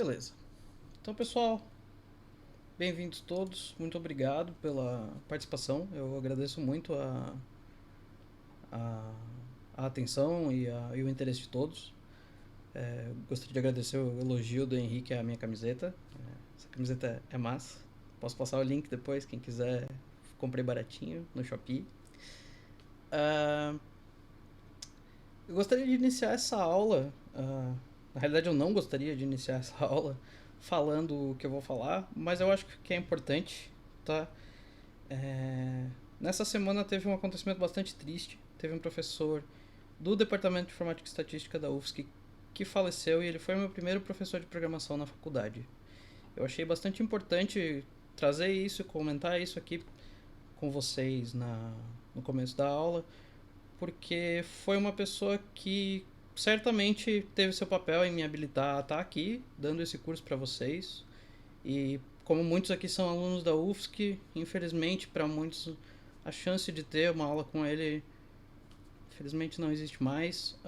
Beleza. Então, pessoal, bem-vindos todos. Muito obrigado pela participação. Eu agradeço muito a, a atenção e o interesse de todos. Gostaria de agradecer o elogio do Henrique à minha camiseta. Essa camiseta é massa. Posso passar o link depois, quem quiser. Comprei baratinho no Shopee. Ah, eu gostaria de iniciar essa aula. Na realidade, eu não gostaria de iniciar essa aula falando o que eu vou falar, mas eu acho que é importante, tá? É, Nessa semana teve um acontecimento bastante triste. Teve um professor do Departamento de Informática e Estatística da UFSC que faleceu e ele foi meu primeiro professor de programação na faculdade. Eu achei bastante importante trazer isso e comentar isso aqui com vocês no começo da aula, porque foi uma pessoa que certamente teve seu papel em me habilitar a estar aqui dando esse curso para vocês. E como muitos aqui são alunos da UFSC, infelizmente para muitos a chance de ter uma aula com ele infelizmente não existe mais.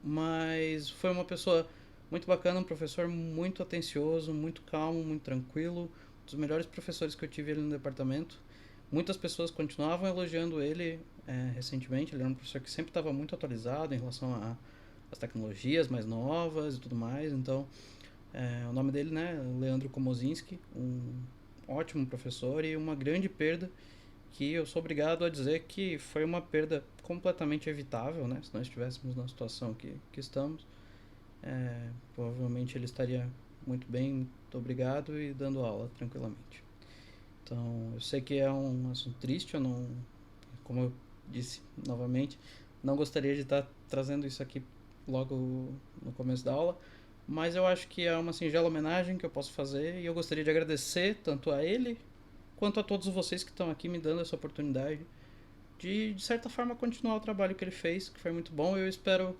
Mas foi uma pessoa muito bacana, um professor muito atencioso, muito calmo, muito tranquilo, um dos melhores professores que eu tive ali no departamento. Muitas pessoas continuavam elogiando ele recentemente. Ele era um professor que sempre estava muito atualizado em relação às tecnologias mais novas e tudo mais. Então, o nome dele, né, Leandro Komozinski, um ótimo professor e uma grande perda que eu sou obrigado a dizer que foi uma perda completamente evitável, né? Se nós estivéssemos na situação que estamos, provavelmente ele estaria muito bem, muito obrigado e dando aula tranquilamente. Então, eu sei que é um assunto triste, eu não, como eu disse novamente, não gostaria de estar trazendo isso aqui logo no começo da aula, mas eu acho que é uma singela homenagem que eu posso fazer e eu gostaria de agradecer tanto a ele quanto a todos vocês que estão aqui me dando essa oportunidade de certa forma, continuar o trabalho que ele fez, que foi muito bom. Eu espero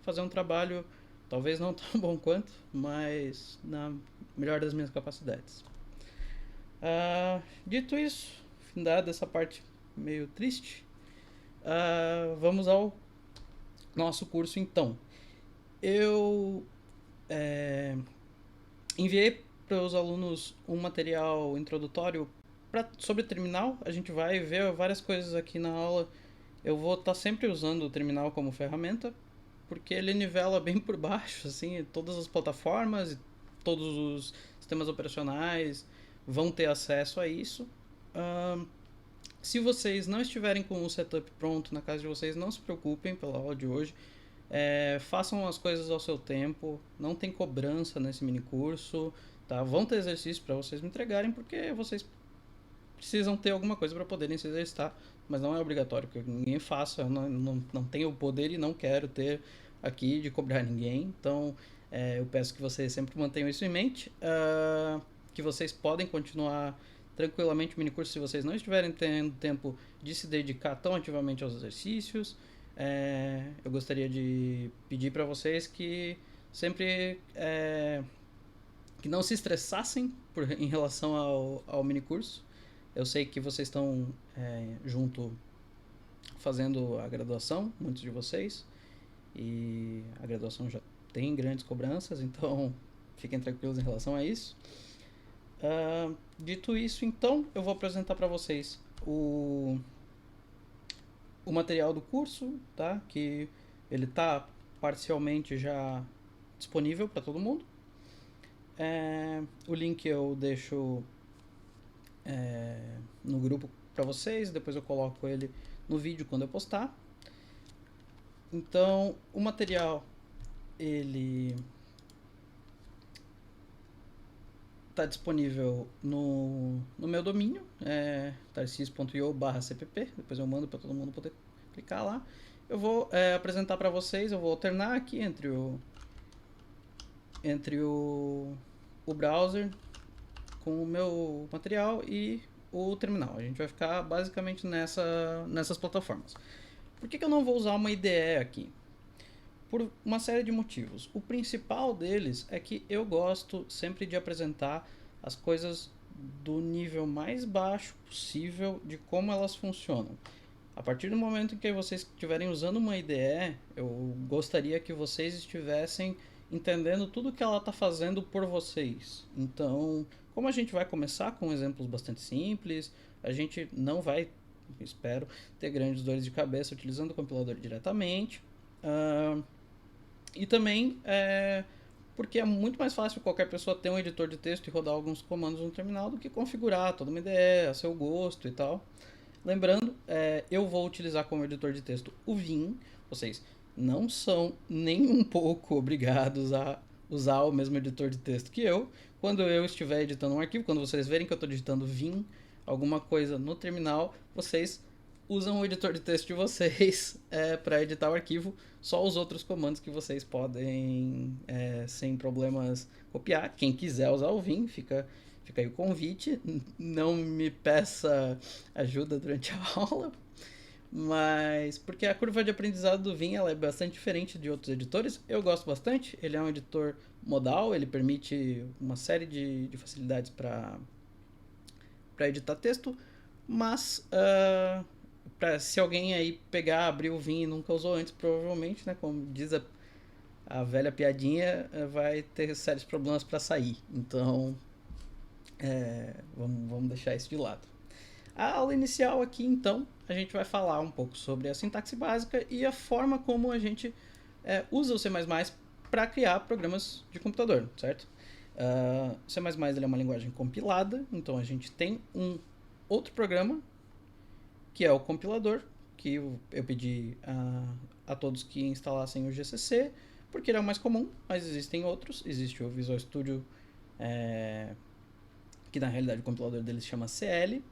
fazer um trabalho, talvez não tão bom quanto, mas na melhor das minhas capacidades. Dito isso, dada essa parte meio triste, vamos ao nosso curso então. Eu enviei para os alunos um material introdutório sobre o terminal. A gente vai ver várias coisas aqui na aula. Eu vou estar sempre usando o terminal como ferramenta, porque ele nivela bem por baixo, assim, todas as plataformas e todos os sistemas operacionais vão ter acesso a isso. Se vocês não estiverem com o setup pronto na casa de vocês, não se preocupem pela aula de hoje. Façam as coisas ao seu tempo, não tem cobrança nesse mini curso, tá? Vão ter exercícios para vocês me entregarem, porque vocês precisam ter alguma coisa para poderem se exercitar, mas não é obrigatório que ninguém faça. Eu não tenho o poder e não quero ter aqui de cobrar ninguém, então eu peço que vocês sempre mantenham isso em mente, que vocês podem continuar tranquilamente o minicurso se vocês não estiverem tendo tempo de se dedicar tão ativamente aos exercícios. Eu gostaria de pedir para vocês que sempre que não se estressassem em relação ao minicurso. Eu sei que vocês estão junto fazendo a graduação, muitos de vocês, e a graduação já tem grandes cobranças, então fiquem tranquilos em relação a isso. Dito isso, então, eu vou apresentar para vocês o material do curso, tá? Que ele está parcialmente já disponível para todo mundo. O link eu deixo no grupo para vocês, depois eu coloco ele no vídeo quando eu postar. Então, o material ele está disponível no meu domínio, tarcis.io/cpp. Depois eu mando para todo mundo poder clicar lá. Eu vou apresentar para vocês, eu vou alternar aqui entre o browser com o meu material e o terminal. A gente vai ficar basicamente nessas plataformas. Por que eu não vou usar uma IDE aqui? Por uma série de motivos. O principal deles é que eu gosto sempre de apresentar as coisas do nível mais baixo possível de como elas funcionam. A partir do momento em que vocês estiverem usando uma IDE, eu gostaria que vocês estivessem entendendo tudo que ela está fazendo por vocês. Então, como a gente vai começar com exemplos bastante simples, a gente não vai, espero, ter grandes dores de cabeça utilizando o compilador diretamente. Uh, e também porque é muito mais fácil qualquer pessoa ter um editor de texto e rodar alguns comandos no terminal do que configurar toda uma ideia, a seu gosto e tal. Lembrando, eu vou utilizar como editor de texto o Vim. Vocês não são nem um pouco obrigados a usar o mesmo editor de texto que eu. Quando eu estiver editando um arquivo, quando vocês verem que eu estou digitando Vim, alguma coisa no terminal, vocês usam o editor de texto de vocês para editar o arquivo. Só os outros comandos que vocês podem, sem problemas, copiar. Quem quiser usar o Vim, fica aí o convite. Não me peça ajuda durante a aula, mas porque a curva de aprendizado do Vim ela é bastante diferente de outros editores. Eu gosto bastante. Ele é um editor modal, ele permite uma série de facilidades para editar texto, mas se alguém aí pegar, abrir o Vim e nunca usou antes, provavelmente, né, como diz a velha piadinha, vai ter sérios problemas para sair. Então, vamos deixar isso de lado. A aula inicial aqui, então, a gente vai falar um pouco sobre a sintaxe básica e a forma como a gente usa o C++ para criar programas de computador, certo? O C++ ele é uma linguagem compilada, então a gente tem um outro programa, que é o compilador, que eu pedi a todos que instalassem o GCC, porque ele é o mais comum, mas existem outros. Existe o Visual Studio, que na realidade o compilador dele se chama CL,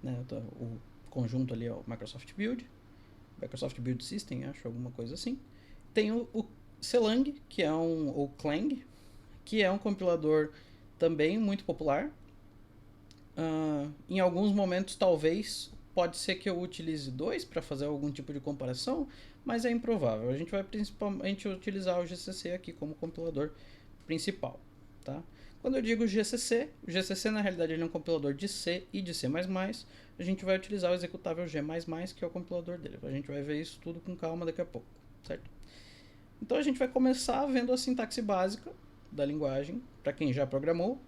né? O conjunto ali é o Microsoft Build, Microsoft Build System, acho, alguma coisa assim. Tem o Clang, que é ou Clang, que é um compilador também muito popular. Em alguns momentos, talvez, pode ser que eu utilize dois para fazer algum tipo de comparação, mas é improvável. A gente vai principalmente utilizar o GCC aqui como compilador principal, tá? Quando eu digo GCC, o GCC na realidade ele é um compilador de C e de C++. A gente vai utilizar o executável G++, que é o compilador dele. A gente vai ver isso tudo com calma daqui a pouco, certo? Então a gente vai começar vendo a sintaxe básica da linguagem, para quem já programou.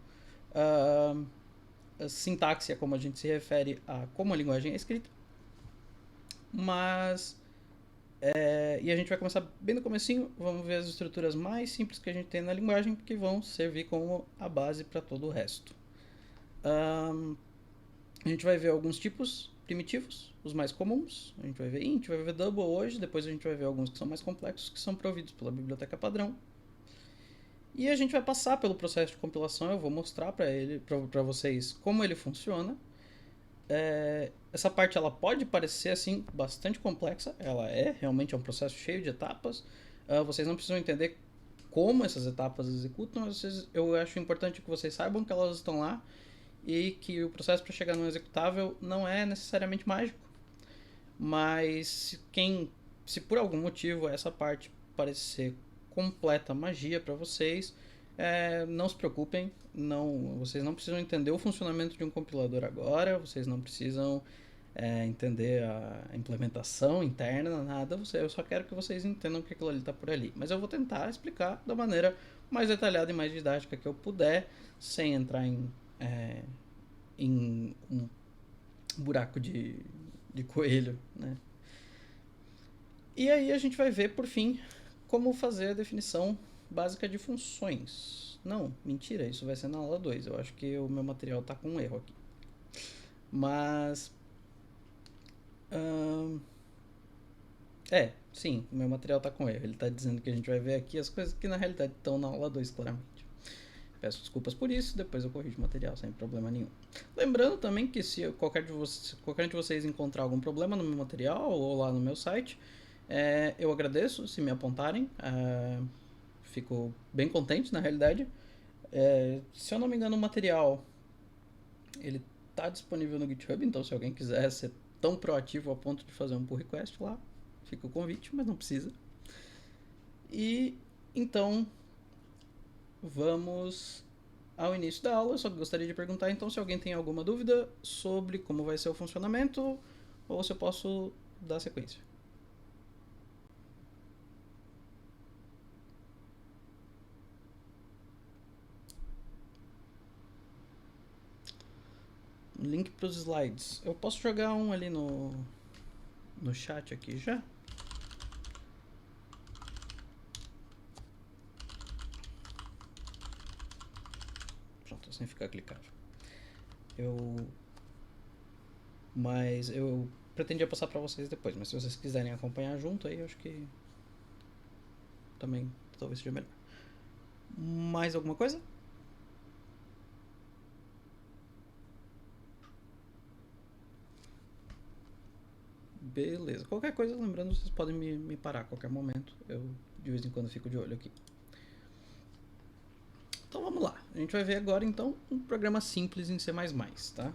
A sintaxe é como a gente se refere a como a linguagem é escrita. Mas e a gente vai começar bem no comecinho, vamos ver as estruturas mais simples que a gente tem na linguagem, que vão servir como a base para todo o resto. A gente vai ver alguns tipos primitivos, os mais comuns. A gente vai ver int, vai ver double hoje, depois a gente vai ver alguns que são mais complexos, que são providos pela biblioteca padrão. E a gente vai passar pelo processo de compilação, eu vou mostrar para vocês como ele funciona. Essa parte ela pode parecer assim bastante complexa, ela realmente é um processo cheio de etapas. Vocês não precisam entender como essas etapas executam, eu acho importante que vocês saibam que elas estão lá e que o processo para chegar no executável não é necessariamente mágico. Mas se por algum motivo essa parte parecer completa magia para vocês, não se preocupem, vocês não precisam entender o funcionamento de um compilador agora, vocês não precisam entender a implementação interna, nada. Eu só quero que vocês entendam que aquilo ali está por ali. Mas eu vou tentar explicar da maneira mais detalhada e mais didática que eu puder, sem entrar em um buraco de coelho, né? E aí a gente vai ver, por fim, como fazer a definição básica de funções. Não, mentira, isso vai ser na aula 2. Eu acho que o meu material está com um erro aqui. Mas... sim, o meu material está com erro. Ele está dizendo que a gente vai ver aqui as coisas que na realidade estão na aula 2, claramente. Peço desculpas por isso, depois eu corrijo o material sem problema nenhum. Lembrando também que se qualquer de vocês encontrar algum problema no meu material ou lá no meu site, eu agradeço se me apontarem. Fico bem contente, na realidade. Se eu não me engano, o material ele está disponível no GitHub, então se alguém quiser ser tão proativo a ponto de fazer um pull request lá, fica o convite, mas não precisa. E então vamos ao início da aula. Eu só gostaria de perguntar então se alguém tem alguma dúvida sobre como vai ser o funcionamento ou se eu posso dar sequência. link para os slides. Eu posso jogar um ali no chat aqui já? Pronto, sem ficar clicável. Mas eu pretendia passar para vocês depois, mas se vocês quiserem acompanhar junto aí, eu acho que também talvez seja melhor. Mais alguma coisa? Beleza. Qualquer coisa, lembrando, vocês podem me parar a qualquer momento. Eu, de vez em quando, fico de olho aqui. Então, vamos lá. A gente vai ver agora, então, um programa simples em C++, tá?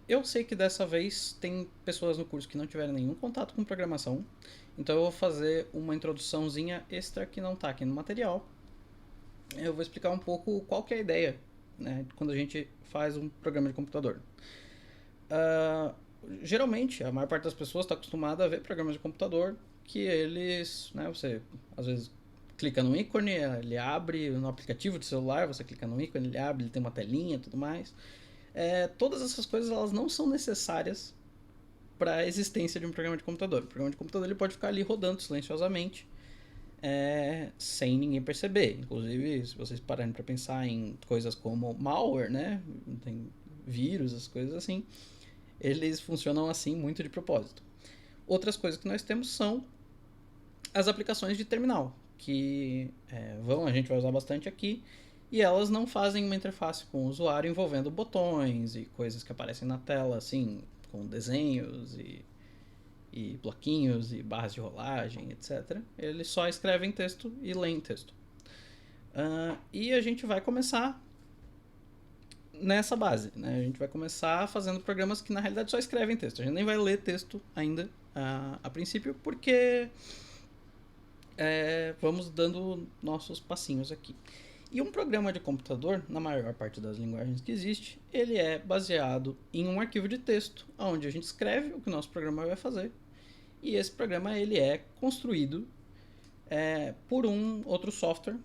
Eu sei que dessa vez tem pessoas no curso que não tiveram nenhum contato com programação. Então, eu vou fazer uma introduçãozinha extra que não está aqui no material. Eu vou explicar um pouco qual que é a ideia, né, quando a gente faz um programa de computador. Geralmente, a maior parte das pessoas está acostumada a ver programas de computador que eles, né, você às vezes clica no ícone, ele abre no aplicativo de celular, você clica no ícone, ele abre, ele tem uma telinha e tudo mais. Todas essas coisas elas não são necessárias para a existência de um programa de computador. O programa de computador ele pode ficar ali rodando silenciosamente, sem ninguém perceber. Inclusive, se vocês pararem para pensar em coisas como malware, né, tem vírus, as coisas assim, eles funcionam assim muito de propósito. Outras coisas que nós temos são as aplicações de terminal, que a gente vai usar bastante aqui, e elas não fazem uma interface com o usuário envolvendo botões e coisas que aparecem na tela, assim, com desenhos e bloquinhos e barras de rolagem, etc. Eles só escrevem texto e leem texto. E a gente vai começar nessa base, né? A gente vai começar fazendo programas que na realidade só escrevem texto. A gente nem vai ler texto ainda a princípio, porque vamos dando nossos passinhos aqui. E um programa de computador, na maior parte das linguagens que existe, ele é baseado em um arquivo de texto, onde a gente escreve o que o nosso programa vai fazer. E esse programa ele é construído por um outro software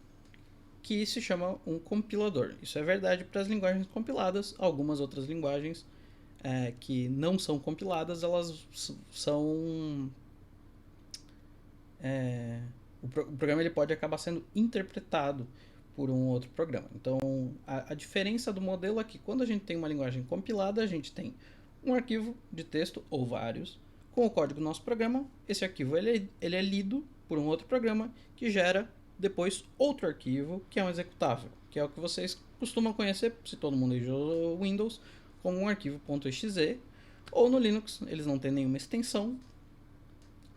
que se chama um compilador. Isso é verdade para as linguagens compiladas. Algumas outras linguagens que não são compiladas, elas são... o programa ele pode acabar sendo interpretado por um outro programa. Então, a diferença do modelo é que quando a gente tem uma linguagem compilada, a gente tem um arquivo de texto, ou vários, com o código do nosso programa. Esse arquivo ele é lido por um outro programa que gera depois outro arquivo, que é um executável, que é o que vocês costumam conhecer, se todo mundo usa Windows, como um arquivo .exe, ou no Linux, eles não têm nenhuma extensão,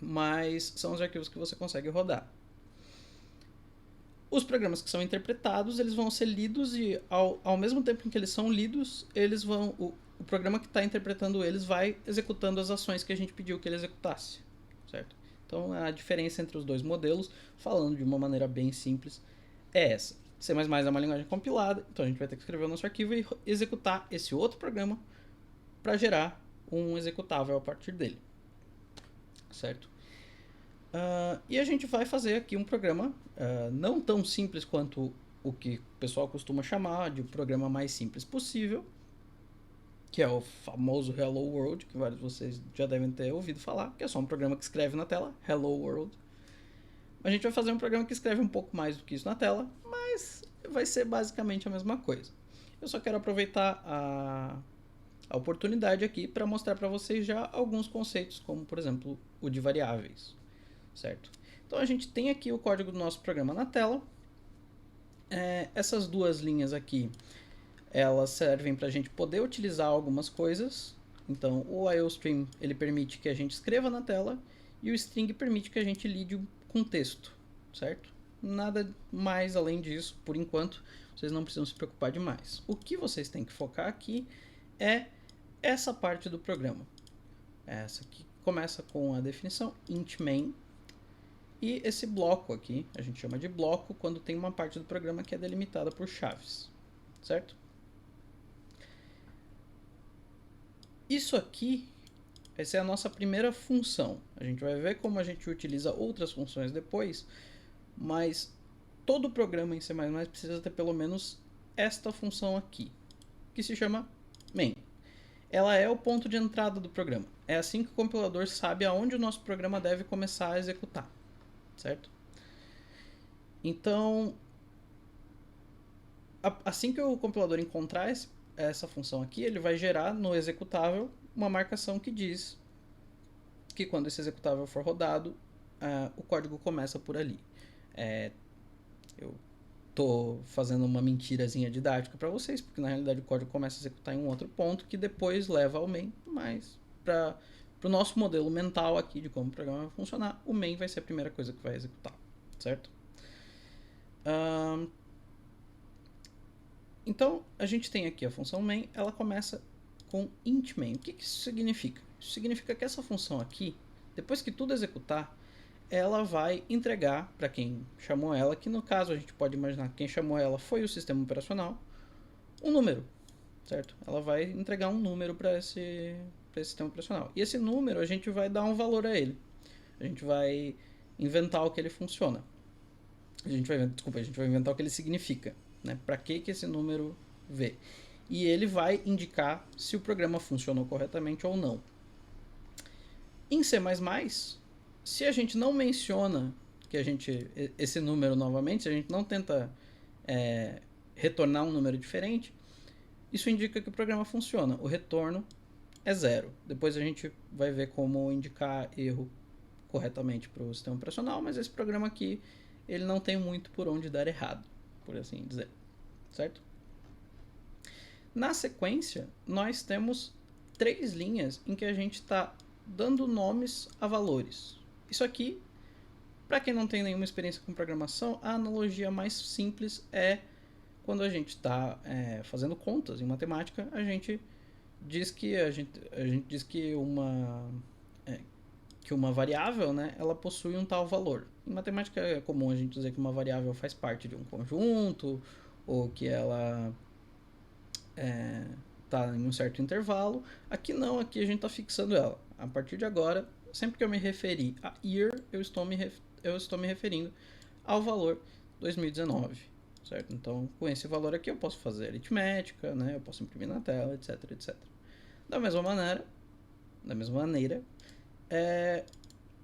mas são os arquivos que você consegue rodar. Os programas que são interpretados, eles vão ser lidos e ao mesmo tempo em que eles são lidos, o programa que está interpretando eles vai executando as ações que a gente pediu que ele executasse, certo? Então a diferença entre os dois modelos, falando de uma maneira bem simples, é essa. C++ é uma linguagem compilada, então a gente vai ter que escrever o nosso arquivo e executar esse outro programa para gerar um executável a partir dele, certo? E a gente vai fazer aqui um programa não tão simples quanto o que o pessoal costuma chamar de o programa mais simples possível, que é o famoso Hello World, que vários de vocês já devem ter ouvido falar, que é só um programa que escreve na tela, Hello World. A gente vai fazer um programa que escreve um pouco mais do que isso na tela, mas vai ser basicamente a mesma coisa. Eu só quero aproveitar a oportunidade aqui para mostrar para vocês já alguns conceitos, como por exemplo o de variáveis, certo? Então a gente tem aqui o código do nosso programa na tela. Essas duas linhas aqui, elas servem para a gente poder utilizar algumas coisas. Então o IOStream ele permite que a gente escreva na tela e o string permite que a gente lide com texto, certo? Nada mais além disso, por enquanto, vocês não precisam se preocupar demais. O que vocês têm que focar aqui é essa parte do programa. Essa aqui começa com a definição int main. E esse bloco aqui, a gente chama de bloco quando tem uma parte do programa que é delimitada por chaves, certo? Isso aqui, essa é a nossa primeira função. A gente vai ver como a gente utiliza outras funções depois, mas todo programa em C++ precisa ter pelo menos esta função aqui, que se chama main. ela é o ponto de entrada do programa. É assim que o compilador sabe aonde o nosso programa deve começar a executar, certo? Então, assim que o compilador encontrar essa função aqui, ele vai gerar no executável uma marcação que diz que quando esse executável for rodado, o código começa por ali. Eu tô fazendo uma mentirazinha didática para vocês, porque na realidade o código começa a executar em um outro ponto que depois leva ao main, mas para o nosso modelo mental aqui de como o programa vai funcionar, o main vai ser a primeira coisa que vai executar, certo? Então, a gente tem aqui a função main, ela começa com int main. O que isso significa? Isso significa que essa função aqui, depois que tudo executar, ela vai entregar para quem chamou ela, que no caso a gente pode imaginar que quem chamou ela foi o sistema operacional, um número, certo? Ela vai entregar um número para esse sistema operacional. E esse número a gente vai dar um valor a ele. A gente vai inventar o que ele funciona. A gente vai inventar o que ele significa, né? Para que esse número vê. E ele vai indicar se o programa funcionou corretamente ou não. Em C++, se a gente não menciona que esse número novamente, se a gente não tenta retornar um número diferente, isso indica que o programa funciona. O retorno é 0. Depois a gente vai ver como indicar erro corretamente para o sistema operacional, mas esse programa aqui ele não tem muito por onde dar errado, por assim dizer, certo? Na sequência, nós temos 3 linhas em que a gente está dando nomes a valores. Isso aqui, para quem não tem nenhuma experiência com programação, a analogia mais simples é quando a gente está fazendo contas em matemática, a gente diz que uma variável, né, ela possui um tal valor. Em matemática é comum a gente dizer que uma variável faz parte de um conjunto, ou que ela está em um certo intervalo. Aqui não, aqui a gente está fixando ela. A partir de agora, sempre que eu me referir a year, eu estou me referindo ao valor 2019, certo? Então, com esse valor aqui eu posso fazer aritmética, né? Eu posso imprimir na tela, etc, etc. Da mesma maneira,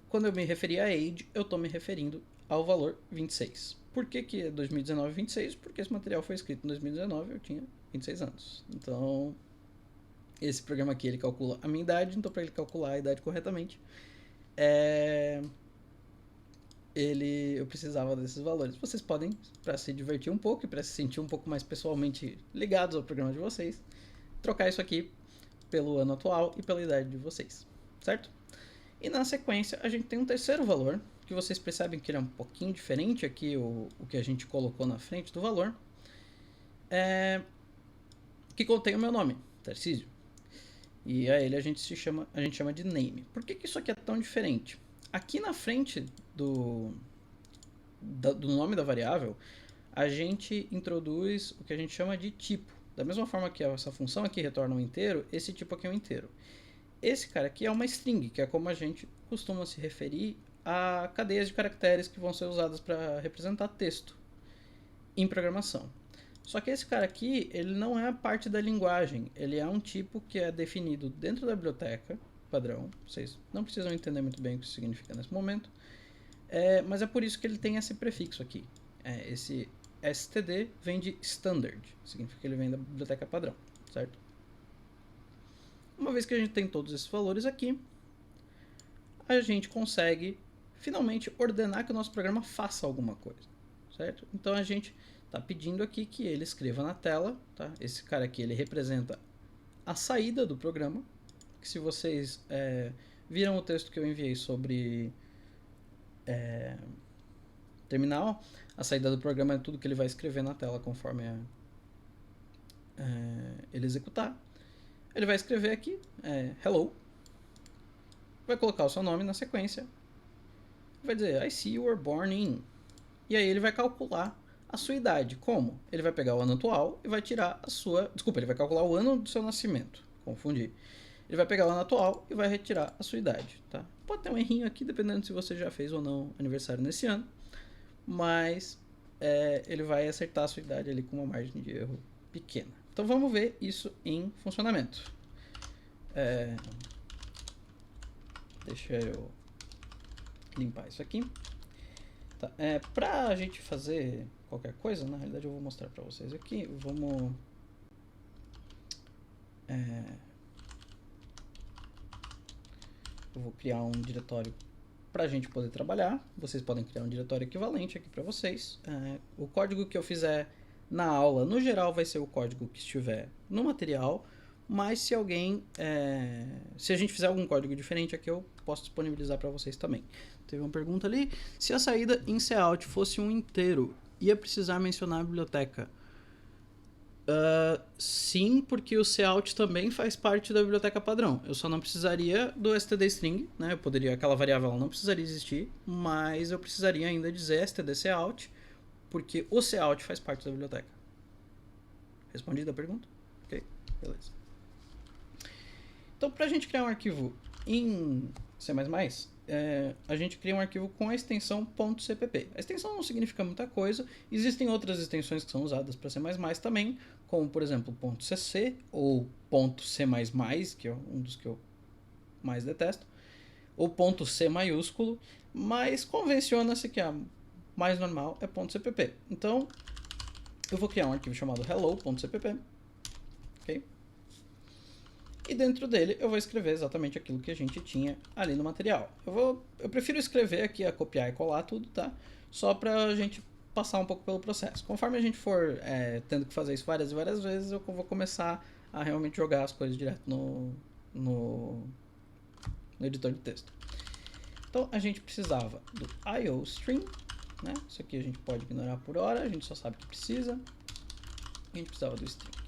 quando eu me referir a age, eu estou me referindo ao valor 26. Por que é 2019 26? Porque esse material foi escrito em 2019 e eu tinha 26 anos. Então, esse programa aqui ele calcula a minha idade, então para ele calcular a idade corretamente, eu precisava desses valores. Vocês podem, para se divertir um pouco e para se sentir um pouco mais pessoalmente ligados ao programa de vocês, trocar isso aqui pelo ano atual e pela idade de vocês, certo? E na sequência a gente tem um terceiro valor, que vocês percebem que ele é um pouquinho diferente aqui, o que a gente colocou na frente do valor, que contém o meu nome, Tarcísio. E a ele a gente chama de name. Por que isso aqui é tão diferente? Aqui na frente do nome da variável, a gente introduz o que a gente chama de tipo. Da mesma forma que essa função aqui retorna um inteiro, esse tipo aqui é um inteiro. Esse cara aqui é uma string, que é como a gente costuma se referir a cadeias de caracteres que vão ser usadas para representar texto em programação. Só que esse cara aqui, ele não é parte da linguagem, ele é um tipo que é definido dentro da biblioteca padrão. Vocês não precisam entender muito bem o que isso significa nesse momento, mas é por isso que ele tem esse prefixo aqui. Esse std vem de standard, significa que ele vem da biblioteca padrão, certo? Uma vez que a gente tem todos esses valores aqui, a gente consegue finalmente ordenar que o nosso programa faça alguma coisa, certo? Então a gente está pedindo aqui que ele escreva na tela, tá? Esse cara aqui ele representa a saída do programa, que se vocês viram o texto que eu enviei sobre terminal, a saída do programa é tudo que ele vai escrever na tela conforme ele executar. Ele vai escrever aqui, hello, vai colocar o seu nome na sequência, vai dizer, I see you were born in, e aí ele vai calcular a sua idade. Como? Ele vai pegar o ano atual e vai tirar ele vai calcular o ano do seu nascimento, confundi. Ele vai pegar o ano atual e vai retirar a sua idade, tá? Pode ter um errinho aqui, dependendo se você já fez ou não aniversário nesse ano, mas ele vai acertar a sua idade ali com uma margem de erro pequena. Então vamos ver isso em funcionamento. Deixa eu limpar isso aqui. Tá. Pra gente fazer qualquer coisa, na realidade eu vou mostrar pra vocês aqui. Vamos... eu vou criar um diretório pra gente poder trabalhar. Vocês podem criar um diretório equivalente aqui pra vocês. O código que eu fizer na aula, no geral, vai ser o código que estiver no material. Mas se alguém... se a gente fizer algum código diferente aqui, eu posso disponibilizar para vocês também. Teve uma pergunta ali. Se a saída em cout fosse um inteiro, ia precisar mencionar a biblioteca? Sim, porque o cout também faz parte da biblioteca padrão. Eu só não precisaria do stdstring, né? Eu poderia, aquela variável ela não precisaria existir, mas eu precisaria ainda dizer stdcout, porque o cout faz parte da biblioteca. Respondida a pergunta? Ok, beleza. Então, para a gente criar um arquivo em C++, a gente cria um arquivo com a extensão .cpp. A extensão não significa muita coisa. Existem outras extensões que são usadas para C++ também, como, por exemplo, .cc ou .c++, que é um dos que eu mais detesto, ou .c maiúsculo, mas convenciona-se que a mais normal é .cpp. Então, eu vou criar um arquivo chamado hello.cpp, ok? E dentro dele eu vou escrever exatamente aquilo que a gente tinha ali no material. Eu prefiro escrever aqui, a copiar e colar tudo, tá? Só pra gente passar um pouco pelo processo. Conforme a gente for tendo que fazer isso várias e várias vezes, eu vou começar a realmente jogar as coisas direto no editor de texto. Então a gente precisava do IOString, né? Isso aqui a gente pode ignorar por hora, a gente só sabe que precisa. A gente precisava do string.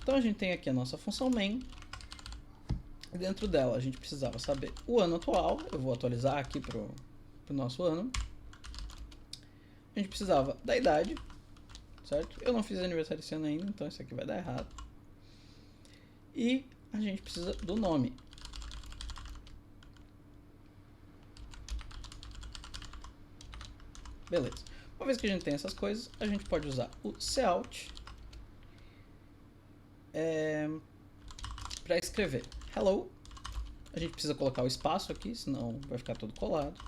Então a gente tem aqui a nossa função main. Dentro dela a gente precisava saber o ano atual. Eu vou atualizar aqui pro nosso ano. A gente precisava da idade, certo? Eu não fiz aniversário esse ano ainda, então isso aqui vai dar errado. E a gente precisa do nome. Beleza. Uma vez que a gente tem essas coisas, a gente pode usar o cout para escrever hello. A gente precisa colocar o espaço aqui, senão vai ficar todo colado.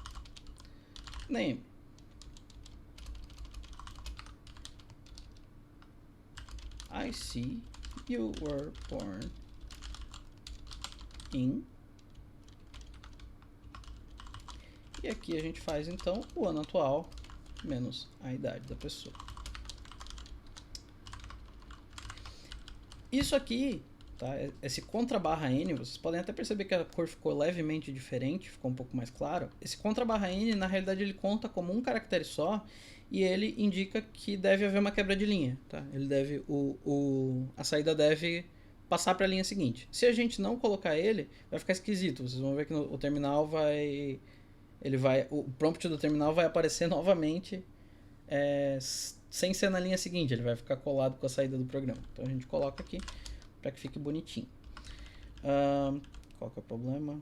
Name. I see you were born in. E aqui a gente faz então o ano atual menos a idade da pessoa. Isso aqui, tá? Esse _n, vocês podem até perceber que a cor ficou levemente diferente, ficou um pouco mais claro. Esse _n, na realidade, ele conta como um caractere só e ele indica que deve haver uma quebra de linha, tá? Ele deve, a saída deve passar para a linha seguinte. Se a gente não colocar ele, vai ficar esquisito. Vocês vão ver que o terminal o prompt do terminal vai aparecer novamente sem ser na linha seguinte, ele vai ficar colado com a saída do programa. Então a gente coloca aqui para que fique bonitinho. Qual que é o problema?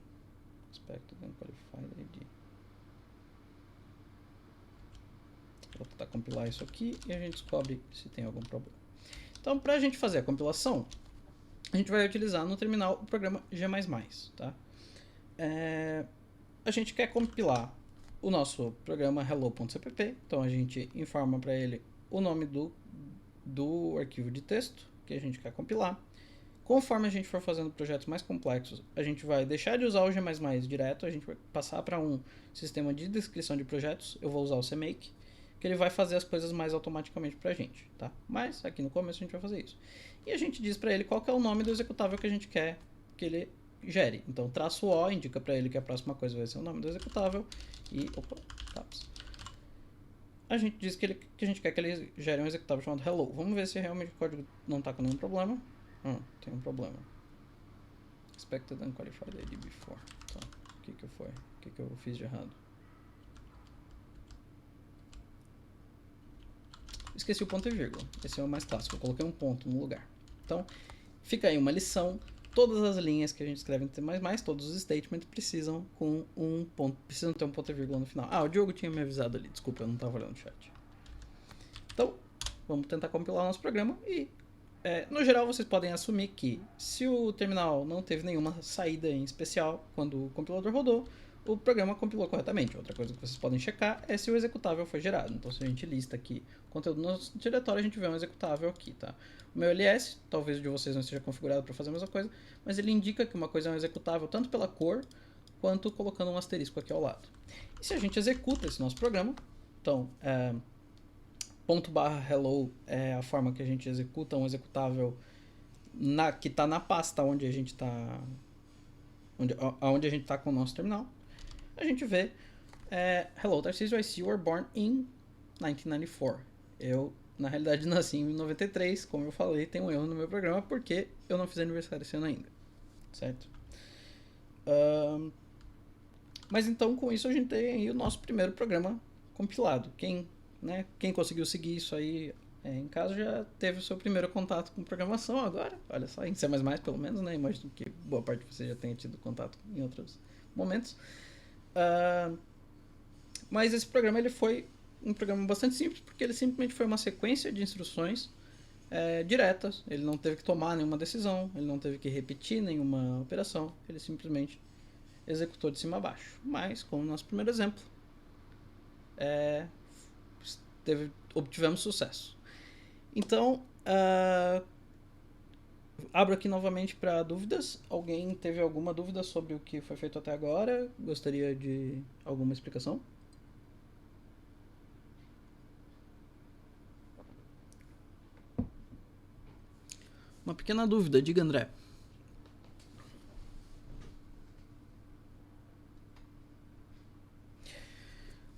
Aspecto unqualified ID. Vou tentar compilar isso aqui e a gente descobre se tem algum problema. Então, para a gente fazer a compilação, a gente vai utilizar no terminal o programa G++, tá? A gente quer compilar o nosso programa hello.cpp, então a gente informa para ele o nome do arquivo de texto que a gente quer compilar. Conforme a gente for fazendo projetos mais complexos, a gente vai deixar de usar o G++ direto, a gente vai passar para um sistema de descrição de projetos. Eu vou usar o CMake, que ele vai fazer as coisas mais automaticamente para a gente, tá? Mas aqui no começo a gente vai fazer isso. E a gente diz para ele qual que é o nome do executável que a gente quer que ele gere. Então, -o indica para ele que a próxima coisa vai ser o nome do executável e a gente diz que a gente quer que ele gere um executável chamado hello. Vamos ver se realmente o código não está com nenhum problema. Tem um problema. Expected unqualified ID before. Então, o que foi? O que eu fiz de errado? Esqueci o ponto e vírgula. Esse é o mais clássico. Eu coloquei um ponto no lugar. Então, fica aí uma lição. Todas as linhas que a gente escreve em C++, todos os statements precisam ter um ponto e vírgula no final. O Diogo tinha me avisado ali. Desculpa, eu não estava olhando o chat. Então, vamos tentar compilar o nosso programa e No geral, vocês podem assumir que se o terminal não teve nenhuma saída em especial quando o compilador rodou, o programa compilou corretamente. Outra coisa que vocês podem checar é se o executável foi gerado. Então, se a gente lista aqui o conteúdo no nosso diretório, a gente vê um executável aqui, tá? O meu LS, talvez o de vocês não esteja configurado para fazer a mesma coisa, mas ele indica que uma coisa é um executável tanto pela cor, quanto colocando um asterisco aqui ao lado. E se a gente executa esse nosso programa, então, ./hello é a forma que a gente executa um executável que está na pasta onde a gente está onde a gente está com o nosso terminal. A gente vê Hello Tarcísio, I see you were born in 1994. Eu, na realidade, nasci em 93, como eu falei, tem um erro no meu programa porque eu não fiz aniversário esse ano ainda, certo? Mas então, com isso, a gente tem aí o nosso primeiro programa compilado. Quem conseguiu seguir isso aí em casa já teve o seu primeiro contato com programação agora. Olha só, em C++ pelo menos, né? Imagino que boa parte de você já tenha tido contato em outros momentos. Mas esse programa ele foi um programa bastante simples, porque ele simplesmente foi uma sequência de instruções diretas. Ele não teve que tomar nenhuma decisão, ele não teve que repetir nenhuma operação, ele simplesmente executou de cima a baixo. Mas, como no nosso primeiro exemplo, obtivemos sucesso. Então, abro aqui novamente para dúvidas. Alguém teve alguma dúvida sobre o que foi feito até agora? Gostaria de alguma explicação? Uma pequena dúvida, diga, André.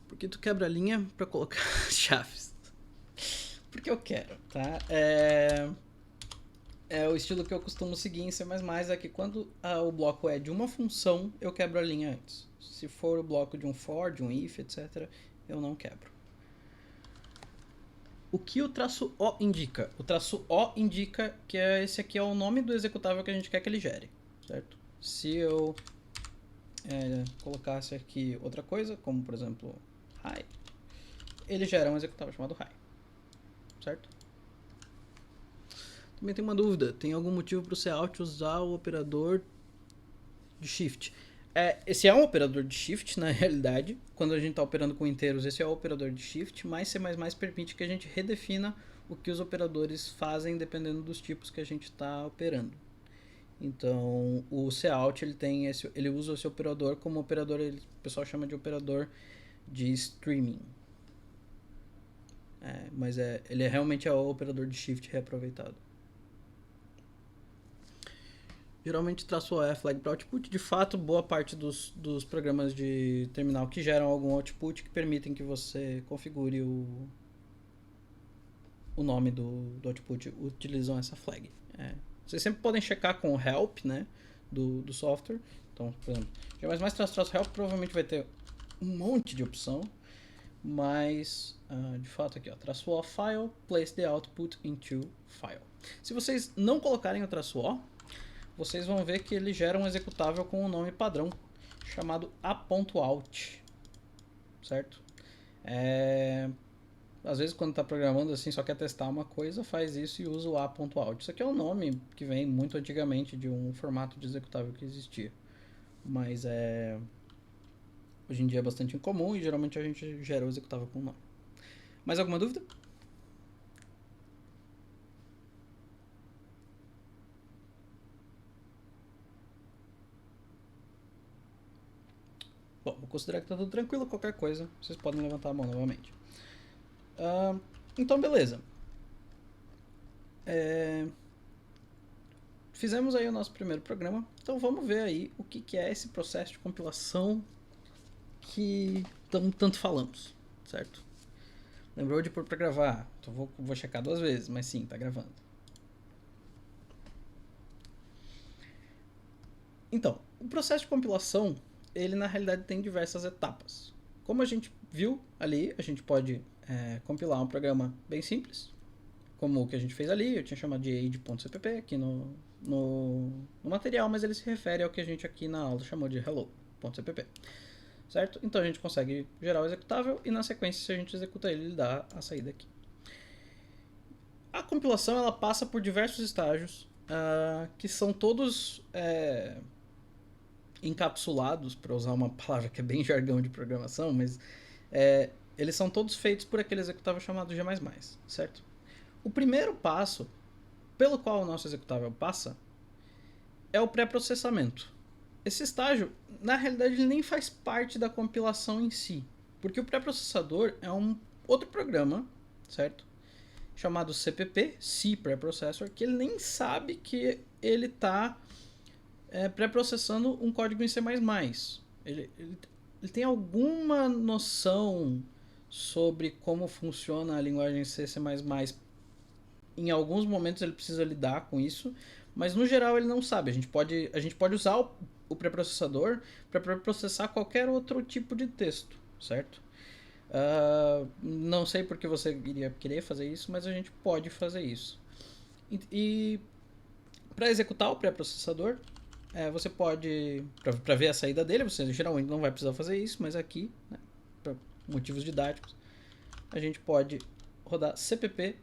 Por que tu quebra a linha para colocar as chaves? Porque eu quero, tá? O estilo que eu costumo seguir em C++ é que quando o bloco é de uma função, eu quebro a linha antes. Se for o bloco de um for, de um if, etc., eu não quebro. O que o traço O indica? O traço O indica que esse aqui é o nome do executável que a gente quer que ele gere, certo? Se eu colocasse aqui outra coisa, como por exemplo hi, ele gera um executável chamado hi, certo? Também tem uma dúvida, tem algum motivo para o Cout usar o operador de shift? Esse é um operador de shift, na realidade. Quando a gente está operando com inteiros, esse é o operador de shift, mas C++ permite que a gente redefina o que os operadores fazem dependendo dos tipos que a gente está operando. Então, o Cout ele usa esse operador como operador, o pessoal chama de operador de streaming. Mas ele realmente é o operador de shift reaproveitado. Geralmente traço O é flag para output. De fato, boa parte dos programas de terminal que geram algum output que permitem que você configure o nome do output utilizam essa flag. Vocês sempre podem checar com o help, né, do software. Então, por exemplo, mais traço help provavelmente vai ter um monte de opção, mas de fato aqui, ó, traço O file, place the output into file. Se vocês não colocarem o traço O, vocês vão ver que ele gera um executável com um nome padrão chamado a.out, certo? Às vezes quando está programando assim, só quer testar uma coisa, faz isso e usa o a.out. Isso aqui é um nome que vem muito antigamente de um formato de executável que existia, mas hoje em dia é bastante incomum e geralmente a gente gera o executável com o nome. Mais alguma dúvida? Bom, vou considerar que está tudo tranquilo. Qualquer coisa, vocês podem levantar a mão novamente. Então, beleza. Fizemos aí o nosso primeiro programa. Então, vamos ver aí o que é esse processo de compilação que tanto falamos, certo? Lembrou de pôr para gravar? Então, vou checar 2 vezes, mas sim, está gravando. Então, o processo de compilação, ele na realidade tem diversas etapas. Como a gente viu ali, a gente pode compilar um programa bem simples, como o que a gente fez ali. Eu tinha chamado de age.cpp aqui no material, mas ele se refere ao que a gente aqui na aula chamou de hello.cpp, certo? Então a gente consegue gerar o executável e na sequência, se a gente executa ele dá a saída aqui. A compilação ela passa por diversos estágios, que são todos encapsulados, para usar uma palavra que é bem jargão de programação, mas eles são todos feitos por aquele executável chamado G++, certo? O primeiro passo pelo qual o nosso executável passa é o pré-processamento. Esse estágio, na realidade, ele nem faz parte da compilação em si, porque o pré-processador é um outro programa, certo? Chamado CPP, C Preprocessor, que ele nem sabe que ele está pré-processando um código em C++. Ele tem alguma noção sobre como funciona a linguagem C++. Em alguns momentos ele precisa lidar com isso, mas no geral ele não sabe. A gente pode usar o pré-processador para processar qualquer outro tipo de texto, certo? Não sei porque você iria querer fazer isso, mas a gente pode fazer isso. E para executar o pré-processador, você pode, para ver a saída dele, você geralmente não vai precisar fazer isso, mas aqui, né, por motivos didáticos, a gente pode rodar cpp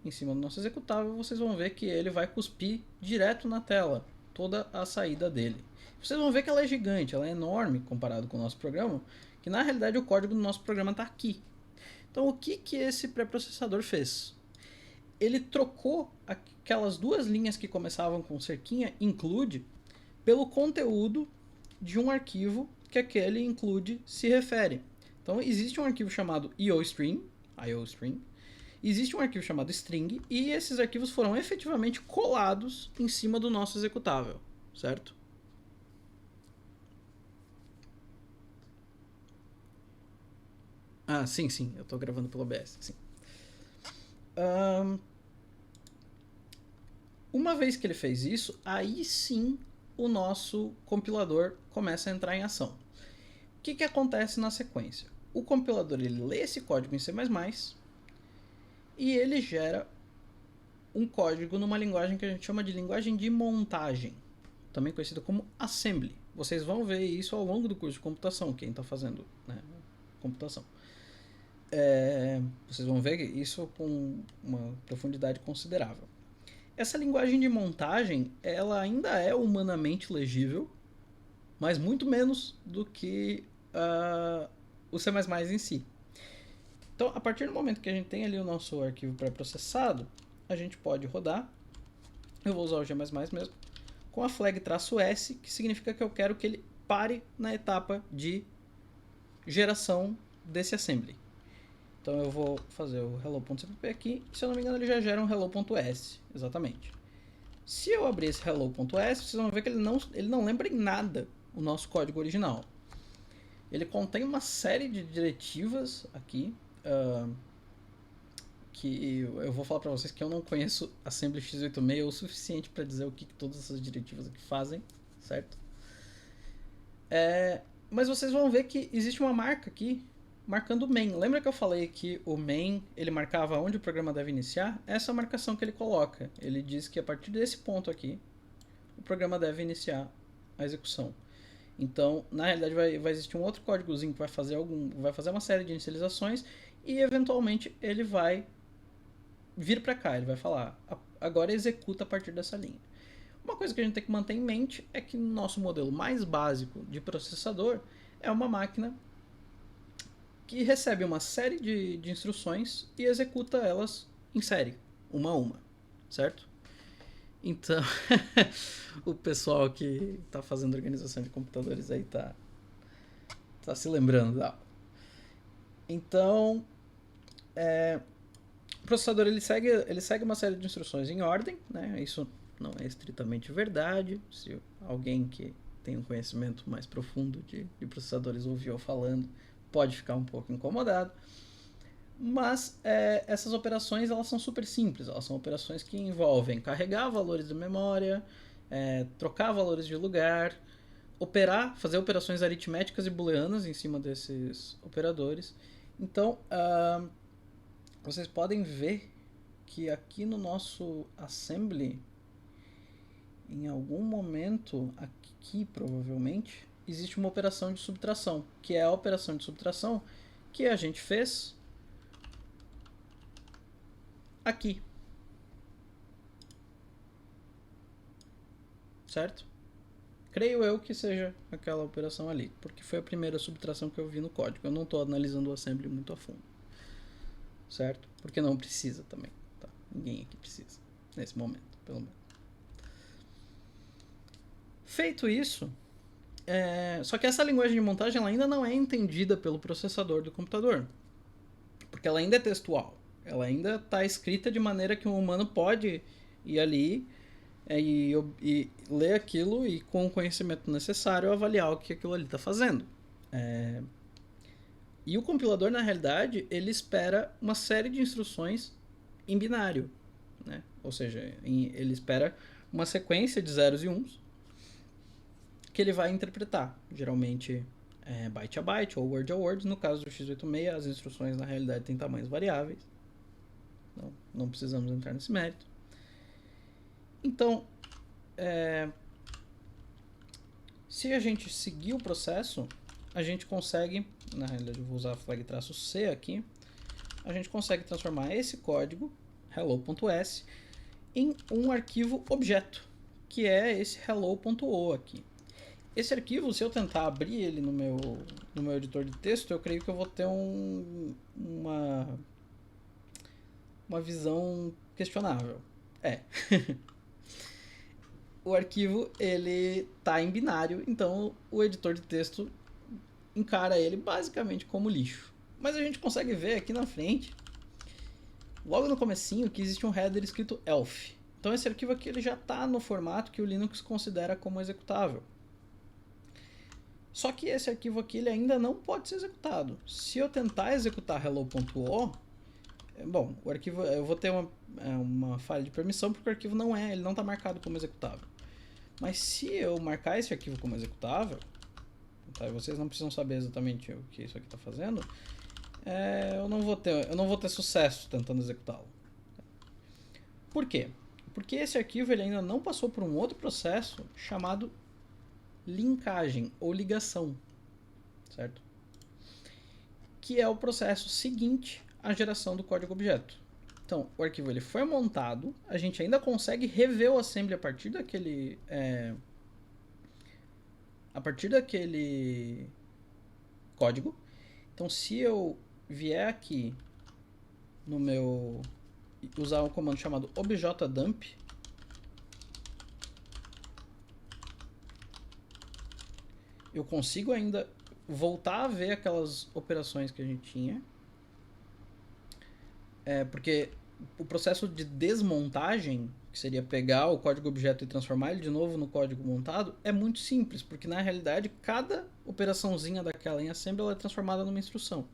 em cima do nosso executável e vocês vão ver que ele vai cuspir direto na tela toda a saída dele. Vocês vão ver que ela é gigante, ela é enorme comparado com o nosso programa, que na realidade o código do nosso programa está aqui. Então o que esse pré-processador fez? Ele trocou aquelas duas linhas que começavam com cerquinha, include, pelo conteúdo de um arquivo que aquele include se refere. Então existe um arquivo chamado IOString, existe um arquivo chamado string, e esses arquivos foram efetivamente colados em cima do nosso executável, certo? Sim, eu estou gravando pelo OBS, sim. Uma vez que ele fez isso, aí sim o nosso compilador começa a entrar em ação. O que acontece na sequência? O compilador ele lê esse código em C++ e ele gera um código numa linguagem que a gente chama de linguagem de montagem, também conhecida como assembly. Vocês vão ver isso ao longo do curso de computação, quem está fazendo, né, computação. Vocês vão ver isso com uma profundidade considerável. Essa linguagem de montagem, ela ainda é humanamente legível, mas muito menos do que o C++ em si. Então, a partir do momento que a gente tem ali o nosso arquivo pré-processado, a gente pode rodar, eu vou usar o G++ mesmo, com a flag "-s", que significa que eu quero que ele pare na etapa de geração desse assembly. Então eu vou fazer o hello.cpp aqui, e se eu não me engano ele já gera um hello.s, exatamente. Se eu abrir esse hello.s, vocês vão ver que ele não lembra em nada o nosso código original. Ele contém uma série de diretivas aqui, que eu vou falar para vocês que eu não conheço Assembly x86 o suficiente para dizer o que todas essas diretivas aqui fazem, certo? Mas vocês vão ver que existe uma marca aqui marcando o main. Lembra que eu falei que o main ele marcava onde o programa deve iniciar? Essa é a marcação que ele coloca. Ele diz que a partir desse ponto aqui o programa deve iniciar a execução. Então, na realidade, vai existir um outro códigozinho que vai fazer uma série de inicializações e eventualmente ele vai vir para cá, ele vai falar, agora executa a partir dessa linha. Uma coisa que a gente tem que manter em mente é que no nosso modelo mais básico de processador é uma máquina que recebe uma série de instruções e executa elas em série, uma a uma, certo? Então, o pessoal que está fazendo organização de computadores aí tá se lembrando da aula. Então, o processador ele segue uma série de instruções em ordem, né? Isso não é estritamente verdade. Se alguém que tem um conhecimento mais profundo de processadores ouviu eu falando, pode ficar um pouco incomodado. Mas essas operações elas são super simples, elas são operações que envolvem carregar valores de memória, trocar valores de lugar, fazer operações aritméticas e booleanas em cima desses operadores. Então, vocês podem ver que aqui no nosso assembly, em algum momento, aqui provavelmente, existe uma operação de subtração, que é a operação de subtração que a gente fez aqui. certo? Creio eu que seja aquela operação ali, porque foi a primeira subtração que eu vi no código. Eu não estou analisando o assembly muito a fundo, certo? Porque não precisa também, tá? Ninguém aqui precisa, nesse momento, pelo menos. Feito isso, só que essa linguagem de montagem ela ainda não é entendida pelo processador do computador, porque ela ainda é textual. Ela ainda está escrita de maneira que um humano pode ir ali e ler aquilo e, com o conhecimento necessário, avaliar o que aquilo ali está fazendo. E o compilador, na realidade, ele espera uma série de instruções em binário, né? Ou seja, ele espera uma sequência de zeros e uns que ele vai interpretar, geralmente byte a byte ou word a word. No caso do x86, as instruções na realidade têm tamanhos variáveis, não precisamos entrar nesse mérito. Então, se a gente seguir o processo, a gente consegue, na realidade eu vou usar a flag -c aqui, a gente consegue transformar esse código, hello.s, em um arquivo objeto, que é esse hello.o aqui. Esse arquivo, se eu tentar abrir ele no meu editor de texto, eu creio que eu vou ter uma visão questionável. O arquivo ele tá em binário, então o editor de texto encara ele basicamente como lixo. Mas a gente consegue ver aqui na frente, logo no comecinho, que existe um header escrito elf. Então esse arquivo aqui ele já está no formato que o Linux considera como executável. Só que esse arquivo aqui ele ainda não pode ser executado. Se eu tentar executar hello.o, bom, o arquivo, eu vou ter uma falha de permissão porque o arquivo ele não está marcado como executável. Mas se eu marcar esse arquivo como executável, tá, vocês não precisam saber exatamente o que isso aqui está fazendo, eu não vou ter sucesso tentando executá-lo. Por quê? Porque esse arquivo ele ainda não passou por um outro processo chamado linkagem ou ligação, certo? Que é o processo seguinte à geração do código objeto. Então, o arquivo ele foi montado, a gente ainda consegue rever o assembly a partir daquele código. Então, se eu vier aqui no meu usar um comando chamado objdump, eu consigo ainda voltar a ver aquelas operações que a gente tinha. Porque o processo de desmontagem, que seria pegar o código objeto e transformar ele de novo no código montado, é muito simples, porque na realidade cada operaçãozinha daquela em assembly ela é transformada numa instrução.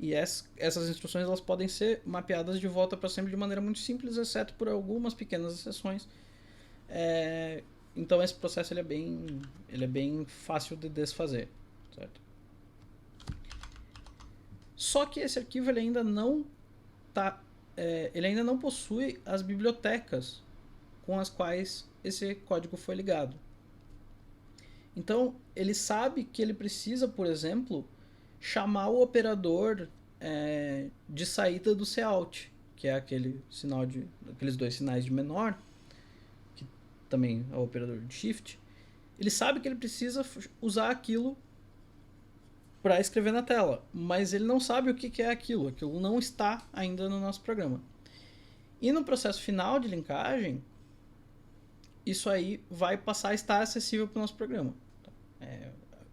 E essas instruções elas podem ser mapeadas de volta para assembly de maneira muito simples, exceto por algumas pequenas exceções. Então esse processo ele é bem fácil de desfazer, certo? Só que esse arquivo ele ainda não possui as bibliotecas com as quais esse código foi ligado. Então ele sabe que ele precisa, por exemplo, chamar o operador de saída do cout, que é aqueles dois sinais de menor, que também é o operador de shift. Ele sabe que ele precisa usar aquilo para escrever na tela, mas ele não sabe o que é aquilo não está ainda no nosso programa. E no processo final de linkagem, isso aí vai passar a estar acessível para o nosso programa.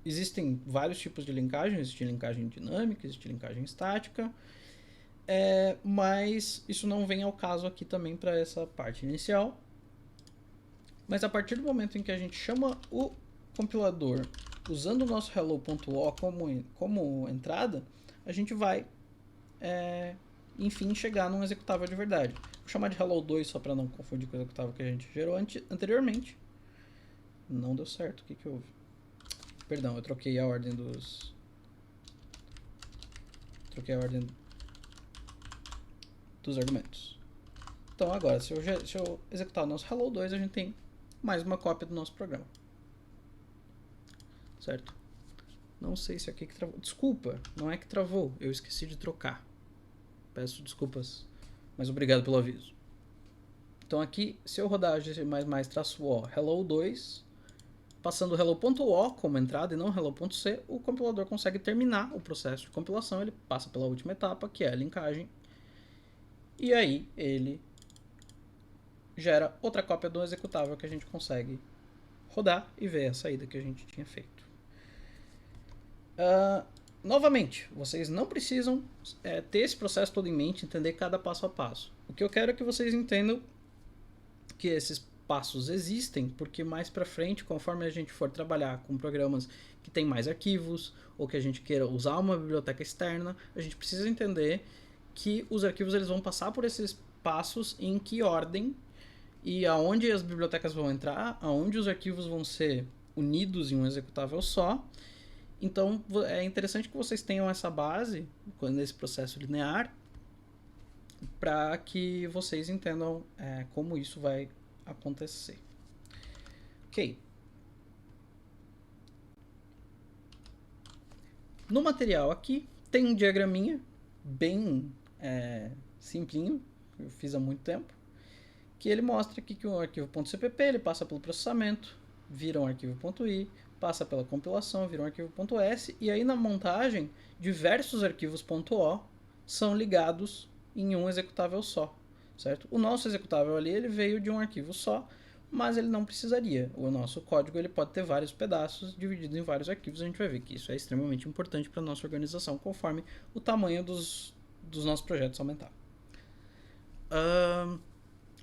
Existem vários tipos de linkagem, existe linkagem dinâmica, existe linkagem estática, mas isso não vem ao caso aqui também para essa parte inicial. Mas a partir do momento em que a gente chama o compilador usando o nosso hello.o como entrada, a gente vai, enfim, chegar num executável de verdade. Vou chamar de hello2 só para não confundir com o executável que a gente gerou anteriormente. Não deu certo, o que houve? Perdão, eu troquei a ordem dos argumentos. Então agora, se eu executar o nosso hello2, a gente tem mais uma cópia do nosso programa. Certo? Não sei se aqui que travou. Desculpa, não é que travou, eu esqueci de trocar. Peço desculpas, mas obrigado pelo aviso. Então aqui, se eu rodar -o hello2, passando hello.o como entrada e não hello.c, o compilador consegue terminar o processo de compilação, ele passa pela última etapa, que é a linkagem, e aí ele gera outra cópia do executável que a gente consegue rodar e ver a saída que a gente tinha feito. Novamente, vocês não precisam ter esse processo todo em mente, entender cada passo a passo. O que eu quero é que vocês entendam que esses passos existem, porque mais para frente, conforme a gente for trabalhar com programas que tem mais arquivos, ou que a gente queira usar uma biblioteca externa, a gente precisa entender que os arquivos eles vão passar por esses passos, em que ordem, e aonde as bibliotecas vão entrar, aonde os arquivos vão ser unidos em um executável só. Então é interessante que vocês tenham essa base nesse processo linear, para que vocês entendam como isso vai acontecer. Ok. No material aqui tem um diagraminha bem simplinho, eu fiz há muito tempo, que ele mostra aqui que o arquivo .cpp ele passa pelo processamento, vira um arquivo .i, passa pela compilação, vira um arquivo .s, e aí na montagem diversos arquivos .o são ligados em um executável só, certo? O nosso executável ali ele veio de um arquivo só, mas ele não precisaria. O nosso código ele pode ter vários pedaços divididos em vários arquivos. A gente vai ver que isso é extremamente importante para a nossa organização conforme o tamanho dos nossos projetos aumentar.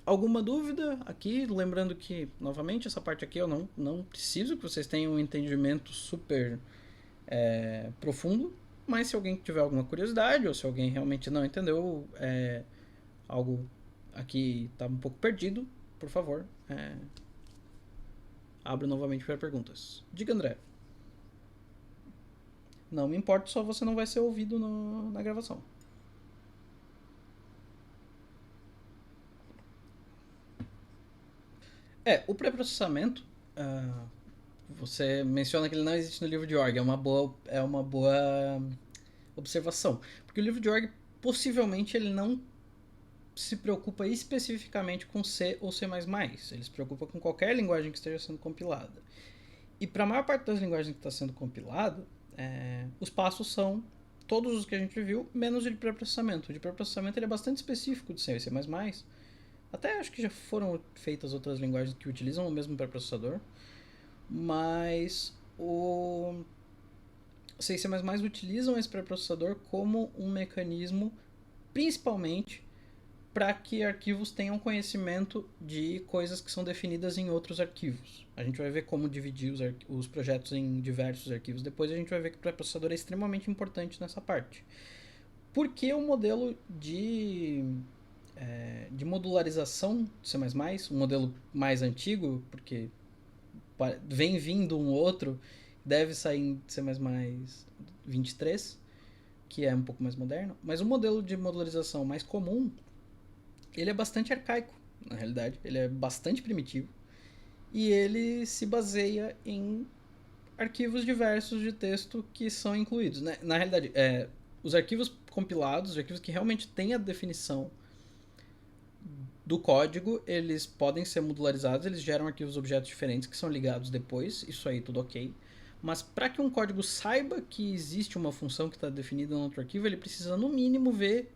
Alguma dúvida aqui? Lembrando que, novamente, essa parte aqui eu não preciso que vocês tenham um entendimento super profundo, mas se alguém tiver alguma curiosidade, ou se alguém realmente não entendeu algo aqui está um pouco perdido, por favor, abro novamente para perguntas. Diga, André. Não me importa, só você não vai ser ouvido na gravação. O pré-processamento, você menciona que ele não existe no livro de org, é uma boa observação, porque o livro de org possivelmente ele não se preocupa especificamente com C ou C++, ele se preocupa com qualquer linguagem que esteja sendo compilada. E para a maior parte das linguagens que está sendo compilado, os passos são todos os que a gente viu, menos o de pré-processamento. O de pré-processamento ele é bastante específico de C e C++, até acho que já foram feitas outras linguagens que utilizam o mesmo pré-processador, mas o C e C++ utilizam esse pré-processador como um mecanismo principalmente para que arquivos tenham conhecimento de coisas que são definidas em outros arquivos. A gente vai ver como dividir os projetos em diversos arquivos. Depois a gente vai ver que o pré-processador é extremamente importante nessa parte. Por que o modelo de modularização de C++, um modelo mais antigo, porque vem vindo um outro, deve sair em C++ 23, que é um pouco mais moderno, mas o modelo de modularização mais comum, ele é bastante arcaico, na realidade, ele é bastante primitivo, e ele se baseia em arquivos diversos de texto que são incluídos. Né? Na realidade, os arquivos compilados, os arquivos que realmente têm a definição do código, eles podem ser modularizados, eles geram arquivos objetos diferentes que são ligados depois, isso aí tudo ok. Mas para que um código saiba que existe uma função que está definida em outro arquivo, ele precisa no mínimo ver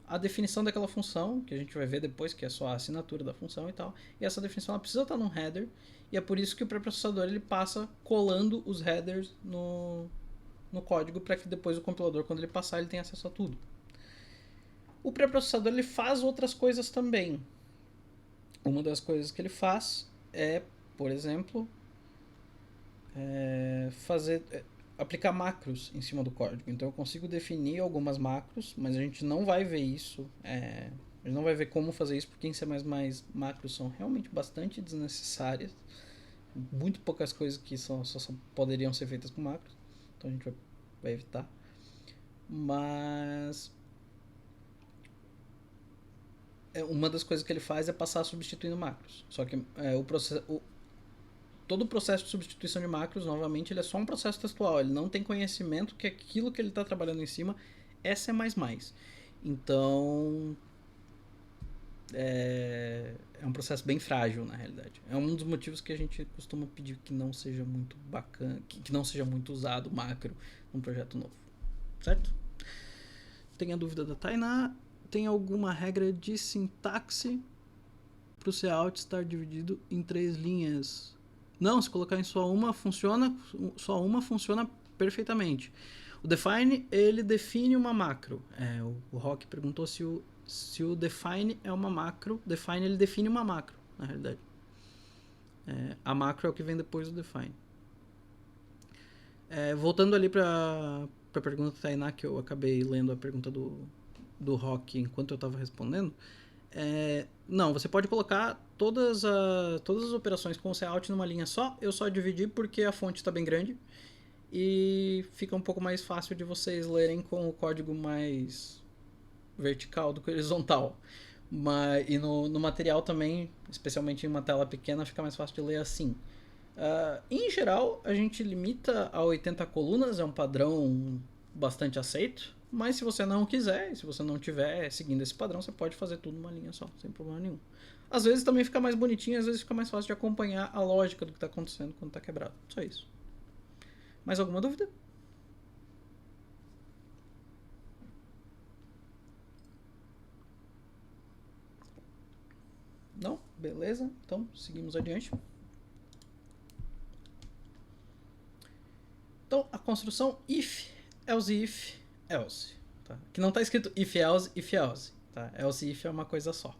a definição daquela função, que a gente vai ver depois, que é só a assinatura da função e tal. E essa definição ela precisa estar num header, e é por isso que o pré-processador ele passa colando os headers no código, para que depois o compilador, quando ele passar, ele tenha acesso a tudo. O pré-processador ele faz outras coisas também. Uma das coisas que ele faz é, por exemplo, aplicar macros em cima do código. Então eu consigo definir algumas macros, mas a gente não vai ver isso. A gente não vai ver como fazer isso, porque em C++ macros são realmente bastante desnecessárias. Muito poucas coisas que só poderiam ser feitas com macros. Então a gente vai evitar. Mas uma das coisas que ele faz é passar substituindo macros. Só que todo o processo de substituição de macros, novamente, ele é só um processo textual. Ele não tem conhecimento que aquilo que ele está trabalhando em cima é C++. Então, é um processo bem frágil, na realidade. É um dos motivos que a gente costuma pedir que não seja muito bacana, que não seja muito usado macro num projeto novo. Certo? Tem a dúvida da Tainá. Tem alguma regra de sintaxe para o Cout estar dividido em 3 linhas? Não, se colocar em só uma funciona perfeitamente. O define, ele define uma macro. O Rock perguntou se o define é uma macro. Define, ele define uma macro, na realidade. A macro é o que vem depois do define. Voltando ali para a pergunta da Tainá, que eu acabei lendo a pergunta do Rock enquanto eu estava respondendo. Não, você pode colocar todas as operações com o Cout numa linha só. Eu só dividi porque a fonte está bem grande e fica um pouco mais fácil de vocês lerem com o código mais vertical do que horizontal. E no material também, especialmente em uma tela pequena, fica mais fácil de ler assim. Em geral, a gente limita a 80 colunas, é um padrão bastante aceito. Mas se você não quiser, se você não estiver seguindo esse padrão, você pode fazer tudo numa linha só, sem problema nenhum. Às vezes também fica mais bonitinho, às vezes fica mais fácil de acompanhar a lógica do que está acontecendo quando está quebrado. Só isso. Mais alguma dúvida? Não? Beleza. Então, seguimos adiante. Então, a construção if, else. Tá? Que não está escrito if, else. Tá? Else e if é uma coisa só.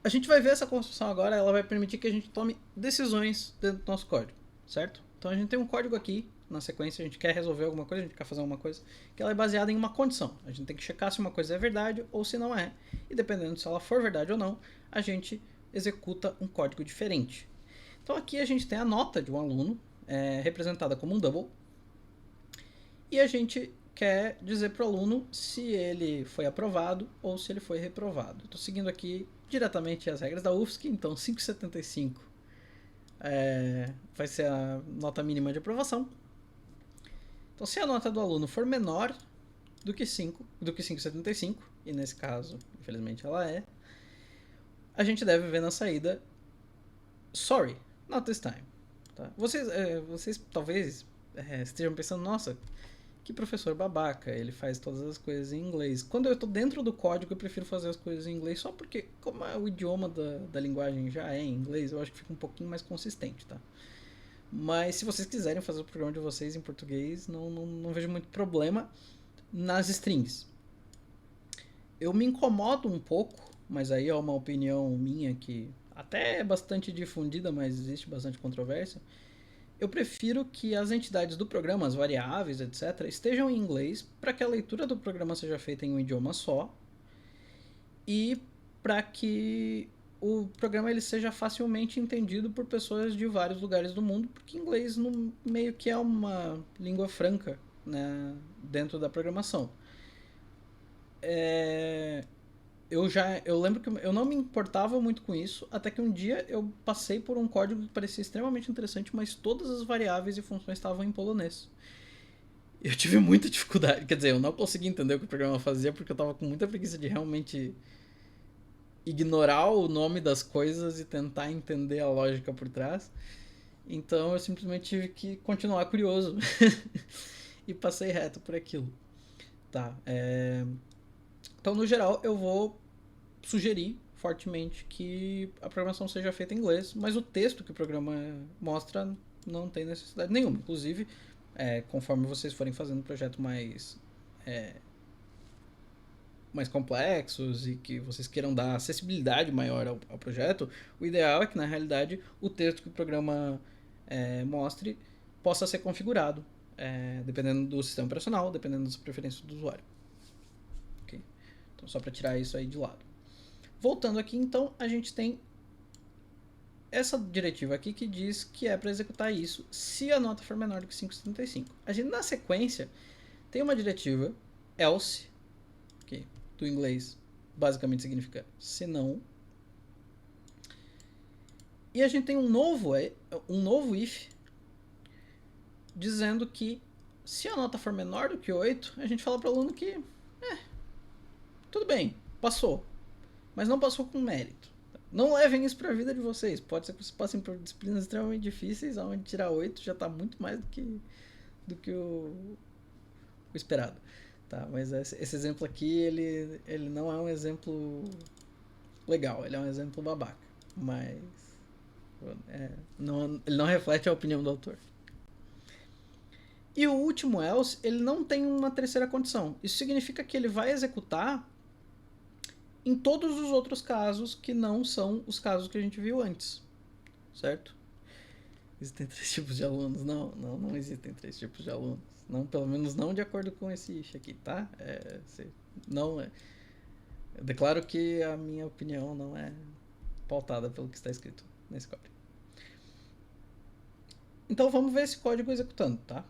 A gente vai ver essa construção agora, ela vai permitir que a gente tome decisões dentro do nosso código, certo? Então a gente tem um código aqui, na sequência, a gente quer resolver alguma coisa, a gente quer fazer alguma coisa, que ela é baseada em uma condição. A gente tem que checar se uma coisa é verdade ou se não é. E dependendo se ela for verdade ou não, a gente executa um código diferente. Então aqui a gente tem a nota de um aluno, representada como um double, e a gente quer dizer para o aluno se ele foi aprovado ou se ele foi reprovado. Estou seguindo aqui diretamente as regras da UFSC, então 5,75 vai ser a nota mínima de aprovação. Então, se a nota do aluno for menor do que 5,75, e nesse caso, infelizmente ela a gente deve ver na saída sorry, not this time. Tá? Vocês talvez estejam pensando, nossa, que professor babaca, ele faz todas as coisas em inglês. Quando eu estou dentro do código, eu prefiro fazer as coisas em inglês só porque, como o idioma da linguagem já é em inglês, eu acho que fica um pouquinho mais consistente, tá? Mas se vocês quiserem fazer o programa de vocês em português, não vejo muito problema nas strings. Eu me incomodo um pouco, mas aí é uma opinião minha que até é bastante difundida, mas existe bastante controvérsia. Eu prefiro que as entidades do programa, as variáveis, etc., estejam em inglês para que a leitura do programa seja feita em um idioma só e para que o programa ele seja facilmente entendido por pessoas de vários lugares do mundo, porque inglês meio que é uma língua franca, né, dentro da programação. Eu lembro que eu não me importava muito com isso, até que um dia eu passei por um código que parecia extremamente interessante, mas todas as variáveis e funções estavam em polonês. Eu tive muita dificuldade, quer dizer, eu não consegui entender o que o programa fazia porque eu tava com muita preguiça de realmente ignorar o nome das coisas e tentar entender a lógica por trás. Então eu simplesmente tive que continuar curioso e passei reto por aquilo. Tá, Então, no geral, eu vou sugerir fortemente que a programação seja feita em inglês, mas o texto que o programa mostra não tem necessidade nenhuma. Inclusive, conforme vocês forem fazendo um projeto mais complexos e que vocês queiram dar acessibilidade maior ao projeto, o ideal é que, na realidade, o texto que o programa mostre possa ser configurado, dependendo do sistema operacional, dependendo das preferências do usuário. Okay? Então, só para tirar isso aí de lado. Voltando aqui, então, a gente tem essa diretiva aqui que diz que é para executar isso se a nota for menor do que 5,75. A gente, na sequência, tem uma diretiva else, que do inglês basicamente significa se não. E a gente tem um novo if dizendo que se a nota for menor do que 8, a gente fala para o aluno que Tudo bem, passou. Mas não passou com mérito. Não levem isso pra vida de vocês. Pode ser que vocês passem por disciplinas extremamente difíceis, onde tirar 8 já tá muito mais do que o esperado. Tá? Mas esse exemplo aqui, ele não é um exemplo legal, ele é um exemplo babaca. Mas ele não reflete a opinião do autor. E o último else, ele não tem uma terceira condição. Isso significa que ele vai executar em todos os outros casos que não são os casos que a gente viu antes. Certo? Existem 3 tipos de alunos. Não existem 3 tipos de alunos. Não, pelo menos não de acordo com esse ish aqui, tá? Não é. Eu declaro que a minha opinião não é pautada pelo que está escrito nesse código. Então vamos ver esse código executando, tá?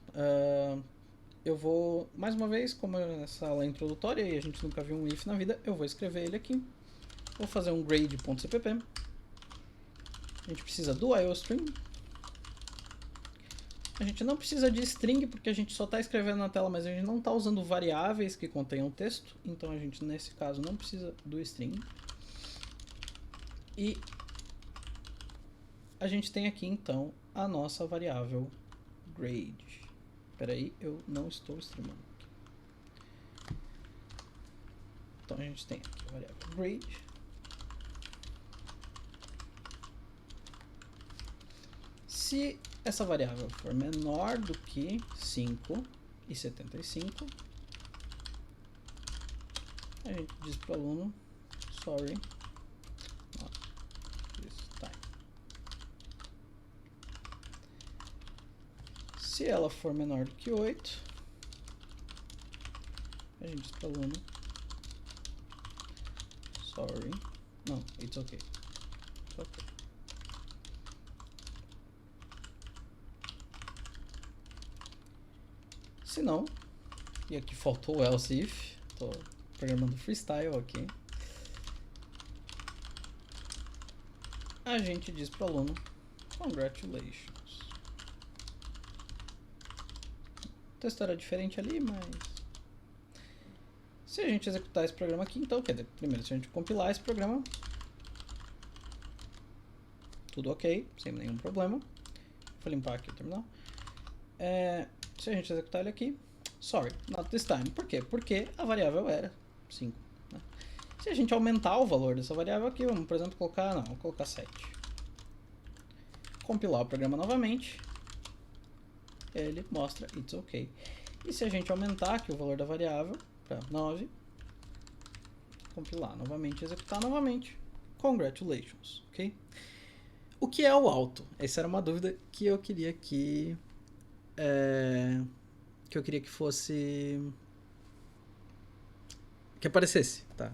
Eu vou, mais uma vez, como essa aula é introdutória e a gente nunca viu um if na vida, eu vou escrever ele aqui. Vou fazer um grade.cpp. A gente precisa do IOString. A gente não precisa de string porque a gente só está escrevendo na tela, mas a gente não está usando variáveis que contenham texto. Então a gente, nesse caso, não precisa do string. E a gente tem aqui, então, a nossa variável grade. Espera aí, eu não estou streamando. Então a gente tem aqui a variável grade. Se essa variável for menor do que 5,75, a gente diz para o aluno, sorry, not this time. Se ela for menor do que 8, a gente diz para o aluno, sorry, não, it's okay. It's okay. Se não, e aqui faltou o else if, estou programando freestyle aqui, a gente diz para o aluno, congratulations. O texto era diferente ali, mas se a gente executar esse programa aqui, então, quer dizer, primeiro, se a gente compilar esse programa, tudo ok, sem nenhum problema. Vou limpar aqui o terminal. Se a gente executar ele aqui, sorry, not this time. Por quê? Porque a variável era 5. Né? Se a gente aumentar o valor dessa variável aqui, vamos, por exemplo, vamos colocar 7. Compilar o programa novamente, ele mostra it's ok. E se a gente aumentar aqui o valor da variável para 9, compilar novamente, executar novamente, congratulations, ok? O que é o alto? Essa era uma dúvida que eu queria que fosse, que aparecesse, tá?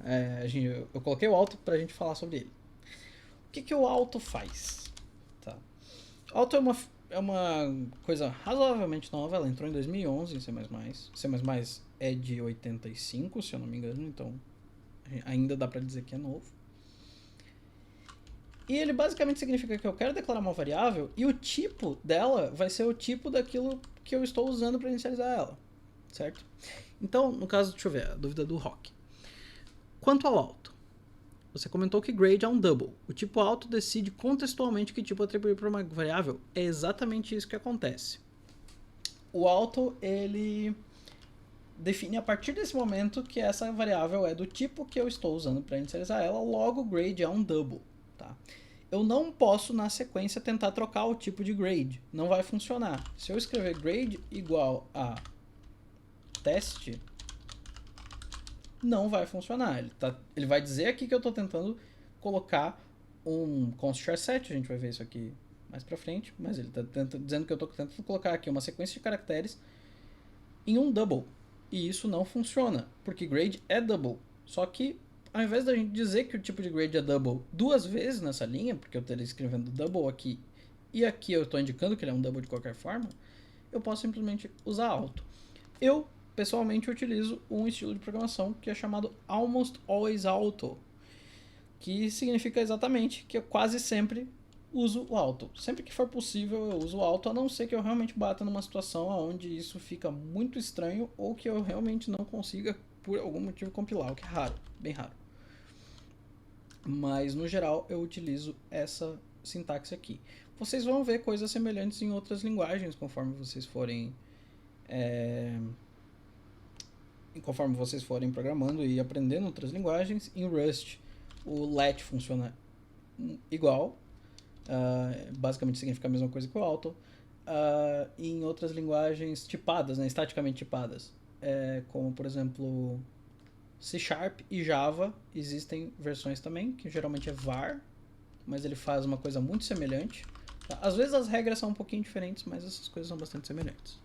Eu coloquei o alto pra gente falar sobre ele. O que o alto faz? Tá? O alto é uma coisa razoavelmente nova, ela entrou em 2011 em C++. C++ é de 85, se eu não me engano, então ainda dá pra dizer que é novo. E ele basicamente significa que eu quero declarar uma variável e o tipo dela vai ser o tipo daquilo que eu estou usando para inicializar ela, certo? Então, no caso, deixa eu ver, a dúvida do Rock. Quanto ao alto, você comentou que grade é um double. O tipo alto decide contextualmente que tipo atribuir para uma variável. É exatamente isso que acontece. O alto, ele define a partir desse momento que essa variável é do tipo que eu estou usando para inicializar ela, logo grade é um double. Tá? Eu não posso, na sequência, tentar trocar o tipo de grade. Não vai funcionar. Se eu escrever grade igual a teste, não vai funcionar. Ele vai dizer aqui que eu estou tentando colocar um const set, a gente vai ver isso aqui mais pra frente, mas ele está dizendo que eu estou tentando colocar aqui uma sequência de caracteres em um double. E isso não funciona, porque grade é double. Só que ao invés da gente dizer que o tipo de grade é double 2 vezes nessa linha, porque eu estaria escrevendo double aqui e aqui eu estou indicando que ele é um double de qualquer forma, eu posso simplesmente usar auto. Eu, pessoalmente, utilizo um estilo de programação que é chamado Almost Always Auto, que significa exatamente que eu quase sempre uso o auto. Sempre que for possível eu uso o auto, a não ser que eu realmente bata numa situação onde isso fica muito estranho ou que eu realmente não consiga, por algum motivo, compilar, o que é raro, bem raro. Mas, no geral, eu utilizo essa sintaxe aqui. Vocês vão ver coisas semelhantes em outras linguagens conforme vocês forem programando e aprendendo outras linguagens. Em Rust, o let funciona igual, basicamente significa a mesma coisa que o auto. Em outras linguagens tipadas, né, estaticamente tipadas, como por exemplo C# e Java, existem versões também, que geralmente é var, mas ele faz uma coisa muito semelhante. Tá? Às vezes as regras são um pouquinho diferentes, mas essas coisas são bastante semelhantes.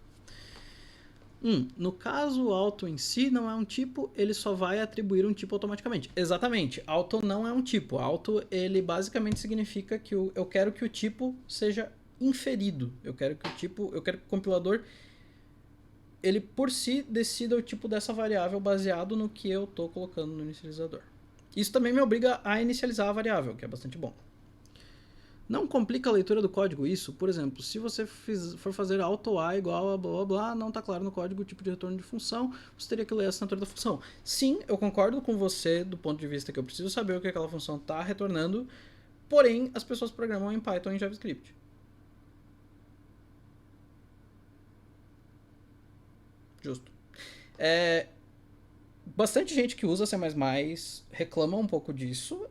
No caso, o auto em si não é um tipo, ele só vai atribuir um tipo automaticamente. Exatamente, auto não é um tipo. Auto, ele basicamente significa que eu quero que o tipo seja inferido. Eu quero que o compilador, ele por si decida o tipo dessa variável baseado no que eu estou colocando no inicializador. Isso também me obriga a inicializar a variável, que é bastante bom. Não complica a leitura do código isso. Por exemplo, se você for fazer auto A igual a blá blá blá, não está claro no código o tipo de retorno de função, você teria que ler a assinatura da função. Sim, eu concordo com você do ponto de vista que eu preciso saber o que aquela função está retornando, porém as pessoas programam em Python e em JavaScript. Justo. Bastante gente que usa C++ reclama um pouco disso.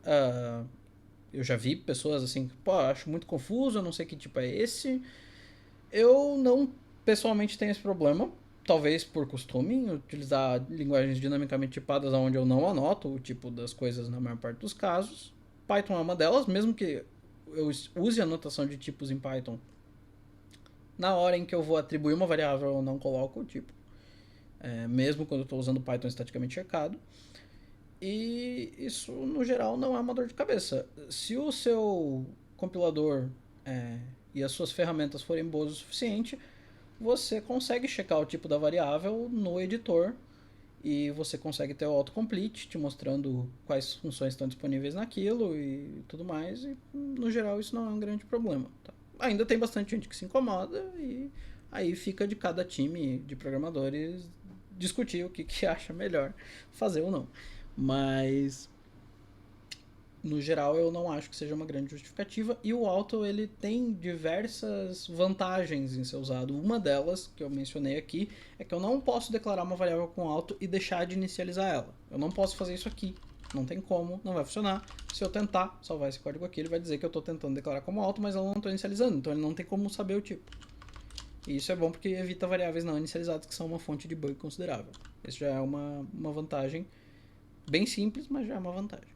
Eu já vi pessoas assim, acho muito confuso, eu não sei que tipo é esse. Eu não pessoalmente tenho esse problema, talvez por costume, utilizar linguagens dinamicamente tipadas onde eu não anoto o tipo das coisas na maior parte dos casos. Python é uma delas, mesmo que eu use a anotação de tipos em Python. Na hora em que eu vou atribuir uma variável, eu não coloco o tipo. Mesmo quando eu estou usando Python estaticamente checado. E isso, no geral, não é uma dor de cabeça. Se o seu compilador e as suas ferramentas forem boas o suficiente, você consegue checar o tipo da variável no editor e você consegue ter o autocomplete te mostrando quais funções estão disponíveis naquilo e tudo mais. E, no geral, isso não é um grande problema. Tá? Ainda tem bastante gente que se incomoda e aí fica de cada time de programadores discutir o que acha melhor fazer ou não. Mas no geral eu não acho que seja uma grande justificativa, e o auto ele tem diversas vantagens em ser usado. Uma delas, que eu mencionei aqui, é que eu não posso declarar uma variável com auto e deixar de inicializar ela. Eu não posso fazer isso aqui, não tem como, não vai funcionar. Se eu tentar salvar esse código aqui, ele vai dizer que eu estou tentando declarar como auto, mas eu não estou inicializando, então ele não tem como saber o tipo. E isso é bom porque evita variáveis não inicializadas, que são uma fonte de bug considerável. Isso já é uma vantagem bem simples, mas já é uma vantagem.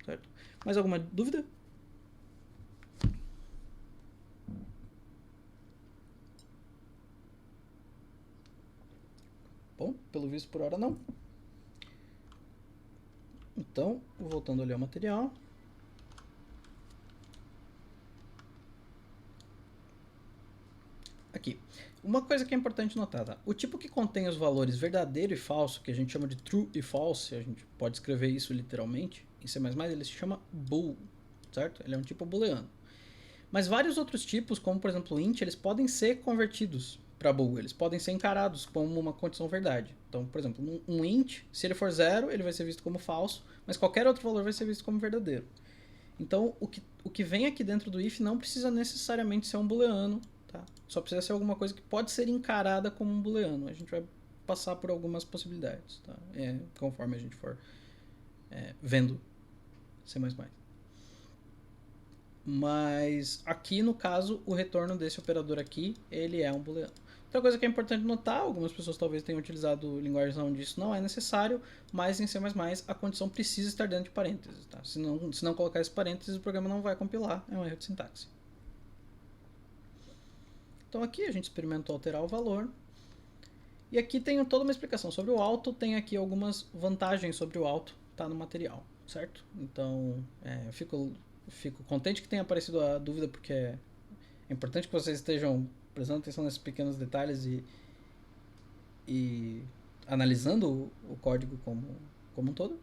Certo? Mais alguma dúvida? Bom, pelo visto por hora não. Então, voltando ali ao material. Aqui. Uma coisa que é importante notar, tá? O tipo que contém os valores verdadeiro e falso, que a gente chama de true e false, a gente pode escrever isso literalmente, em C++, ele se chama bool, certo? Ele é um tipo booleano. Mas vários outros tipos, como por exemplo o int, eles podem ser convertidos para bool, eles podem ser encarados como uma condição verdade. Então, por exemplo, um int, se ele for 0, ele vai ser visto como falso, mas qualquer outro valor vai ser visto como verdadeiro. Então, o que vem aqui dentro do if não precisa necessariamente ser um booleano, tá? Só precisa ser alguma coisa que pode ser encarada como um booleano. A gente vai passar por algumas possibilidades, tá? Conforme a gente for vendo C++. Mas aqui no caso o retorno desse operador aqui, ele é um booleano. Outra coisa que é importante notar, algumas pessoas talvez tenham utilizado linguagens onde isso não é necessário, mas em C++ a condição precisa estar dentro de parênteses. Tá? Se não colocar esse parênteses, o programa não vai compilar, é um erro de sintaxe. Então aqui a gente experimentou alterar o valor. E aqui tem toda uma explicação sobre o auto, tem aqui algumas vantagens sobre o auto, tá no material, certo? Então eu fico contente que tenha aparecido a dúvida, porque é importante que vocês estejam prestando atenção nesses pequenos detalhes e analisando o código como um todo.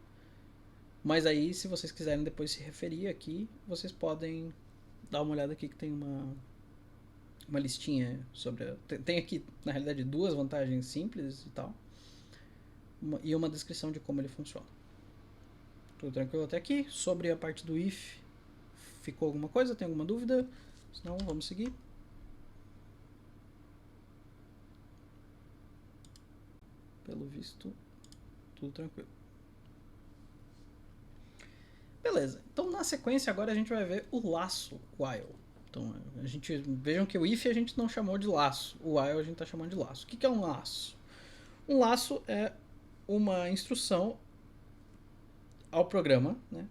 Mas aí, se vocês quiserem depois se referir aqui, vocês podem dá uma olhada aqui que tem uma listinha sobre... Tem aqui, na realidade, duas vantagens simples e tal. E uma descrição de como ele funciona. Tudo tranquilo até aqui. Sobre a parte do if, ficou alguma coisa? Tem alguma dúvida? Senão, vamos seguir. Pelo visto, tudo tranquilo. Beleza, então na sequência agora a gente vai ver o laço while. Então vejam que o if a gente não chamou de laço, o while a gente está chamando de laço. O que é um laço? Um laço é uma instrução ao programa, né,